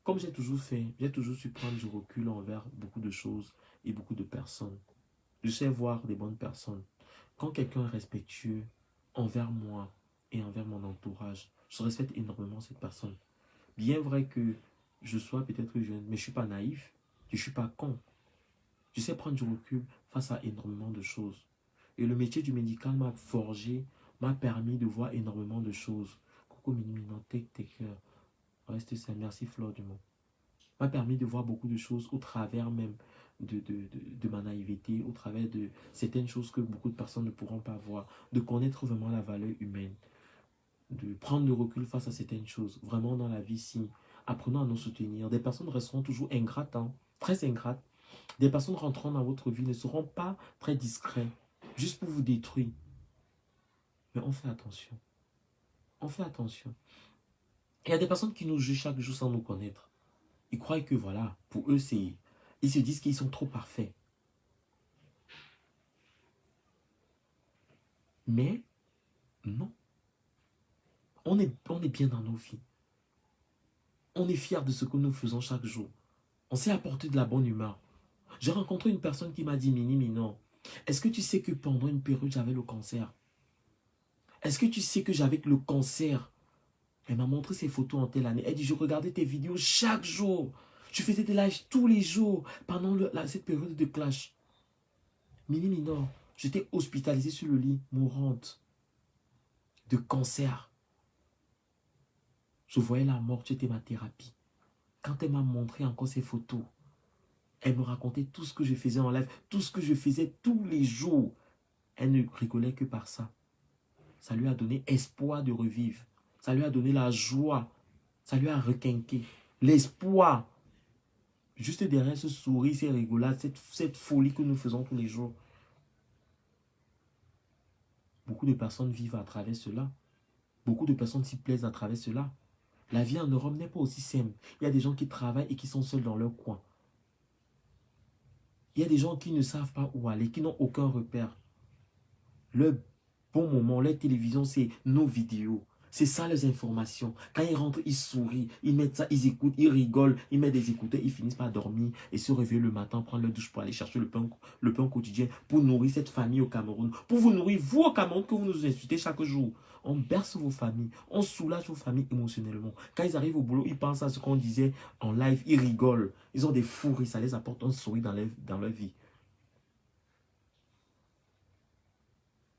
A: Comme j'ai toujours fait, j'ai toujours su prendre du recul envers beaucoup de choses et beaucoup de personnes. Je sais voir des bonnes personnes. Quand quelqu'un est respectueux envers moi et envers mon entourage, je respecte énormément cette personne. Bien vrai que je sois peut-être jeune, mais je ne suis pas naïf, je ne suis pas con. Je sais prendre du recul face à énormément de choses. Et le métier du médical m'a forgé, m'a permis de voir énormément de choses. Coucou Mini, tes cœurs. Reste sain. Merci Flore Dumont. M'a permis de voir beaucoup de choses au travers même de ma naïveté, au travers de certaines choses que beaucoup de personnes ne pourront pas voir, de connaître vraiment la valeur humaine, de prendre le recul face à certaines choses. Vraiment dans la vie, si apprenons à nous soutenir. Des personnes resteront toujours ingrates, hein, très ingrates. Des personnes rentrant dans votre vie ne seront pas très discrets, juste pour vous détruire. Mais on fait attention. On fait attention. Il y a des personnes qui nous jugent chaque jour sans nous connaître. Ils croient que voilà, pour eux, c'est... Ils se disent qu'ils sont trop parfaits. Mais, non. On est bien dans nos vies. On est fiers de ce que nous faisons chaque jour. On sait apporter de la bonne humeur. J'ai rencontré une personne qui m'a dit, Mini, non. Est-ce que tu sais que pendant une période, j'avais le cancer? Est-ce que tu sais que j'avais le cancer? Elle m'a montré ses photos en telle année. Elle dit, je regardais tes vidéos chaque jour. Je faisais des lives tous les jours pendant cette période de clash. Mini Minor, j'étais hospitalisé sur le lit, mourante, de cancer. Je voyais la mort, c'était ma thérapie. Quand elle m'a montré encore ses photos, elle me racontait tout ce que je faisais en live, tout ce que je faisais tous les jours. Elle ne rigolait que par ça. Ça lui a donné espoir de revivre. Ça lui a donné la joie. Ça lui a requinqué. L'espoir. Juste derrière ce sourire, ces rigolades, cette folie que nous faisons tous les jours. Beaucoup de personnes vivent à travers cela. Beaucoup de personnes s'y plaisent à travers cela. La vie en Europe n'est pas aussi simple. Il y a des gens qui travaillent et qui sont seuls dans leur coin. Il y a des gens qui ne savent pas où aller, qui n'ont aucun repère. Le bon moment, la télévision, c'est nos vidéos. C'est ça les informations. Quand ils rentrent, ils sourient, ils mettent ça, ils écoutent, ils rigolent, ils mettent des écouteurs, ils finissent par dormir et se réveiller le matin, prendre leur douche pour aller chercher le pain quotidien pour nourrir cette famille au Cameroun. Pour vous nourrir, vous au Cameroun, que vous nous insultez chaque jour. On berce vos familles, on soulage vos familles émotionnellement. Quand ils arrivent au boulot, ils pensent à ce qu'on disait en live, ils rigolent. Ils ont des fous rires, ça les apporte un sourire dans leur vie.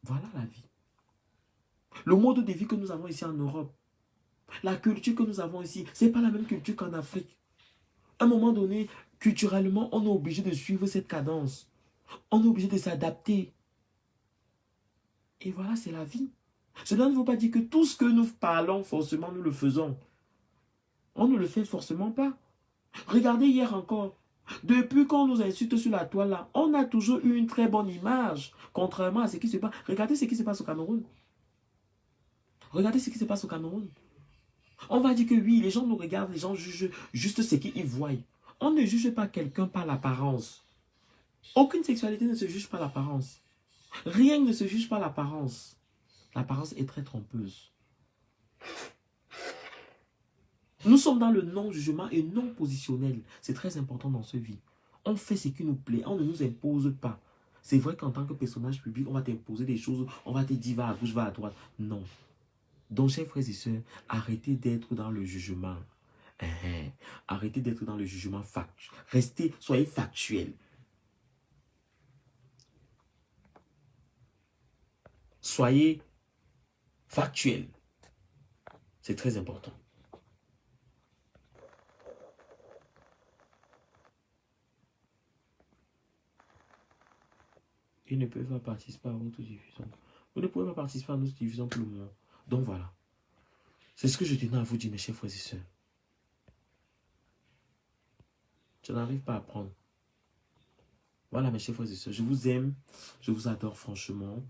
A: Voilà la vie. Le mode de vie que nous avons ici en Europe, la culture que nous avons ici, ce n'est pas la même culture qu'en Afrique. À un moment donné, culturellement, on est obligé de suivre cette cadence. On est obligé de s'adapter. Et voilà, c'est la vie. Cela ne veut pas dire que tout ce que nous parlons, forcément, nous le faisons. On ne le fait forcément pas. Regardez hier encore. Depuis qu'on nous insulte sur la toile, là, on a toujours eu une très bonne image. Contrairement à ce qui se passe. Regardez ce qui se passe au Cameroun. Regardez ce qui se passe au Cameroun. On va dire que oui, les gens nous regardent, les gens jugent juste ce qu'ils voient. On ne juge pas quelqu'un par l'apparence. Aucune sexualité ne se juge par l'apparence. Rien ne se juge par l'apparence. L'apparence est très trompeuse. Nous sommes dans le non-jugement et non-positionnel. C'est très important dans ce vie. On fait ce qui nous plaît, on ne nous impose pas. C'est vrai qu'en tant que personnage public, on va t'imposer des choses, on va te dire va à gauche, va à droite. Non. Donc, chers frères et sœurs, arrêtez d'être dans le jugement. Arrêtez d'être dans le jugement factuel. Restez, soyez factuel. Soyez factuel. C'est très important. Ils ne peuvent pas participer à votre diffusion. Vous ne pouvez pas participer à notre diffusion pour le moment. Donc voilà. C'est ce que je tenais à vous dire, mes chers frères et sœurs. Je n'arrive pas à apprendre. Voilà, mes chers frères et sœurs, je vous aime, je vous adore franchement.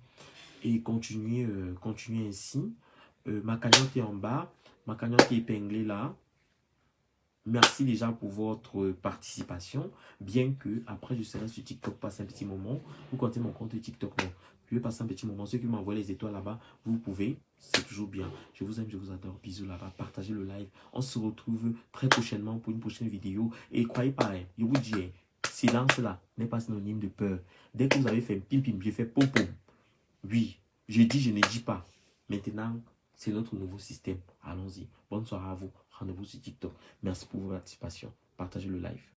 A: Et continuez, continuez ainsi. Ma cagnotte est en bas, ma cagnotte est épinglée là. Merci déjà pour votre participation. Bien que après je serai sur TikTok, passer un petit moment. Vous comptez mon compte TikTok, non. Je vais passer un petit moment. Ceux qui m'envoient les étoiles là-bas, vous pouvez. C'est toujours bien. Je vous aime, je vous adore. Bisous là-bas. Partagez le live. On se retrouve très prochainement pour une prochaine vidéo. Et croyez pas, hein, je vous dis, hein, silence là n'est pas synonyme de peur. Dès que vous avez fait pim pim, j'ai fait pom pom. Oui, je dis, je ne dis pas. Maintenant, c'est notre nouveau système. Allons-y. Bonne soirée à vous. Rendez-vous sur TikTok. Merci pour votre participation. Partagez le live.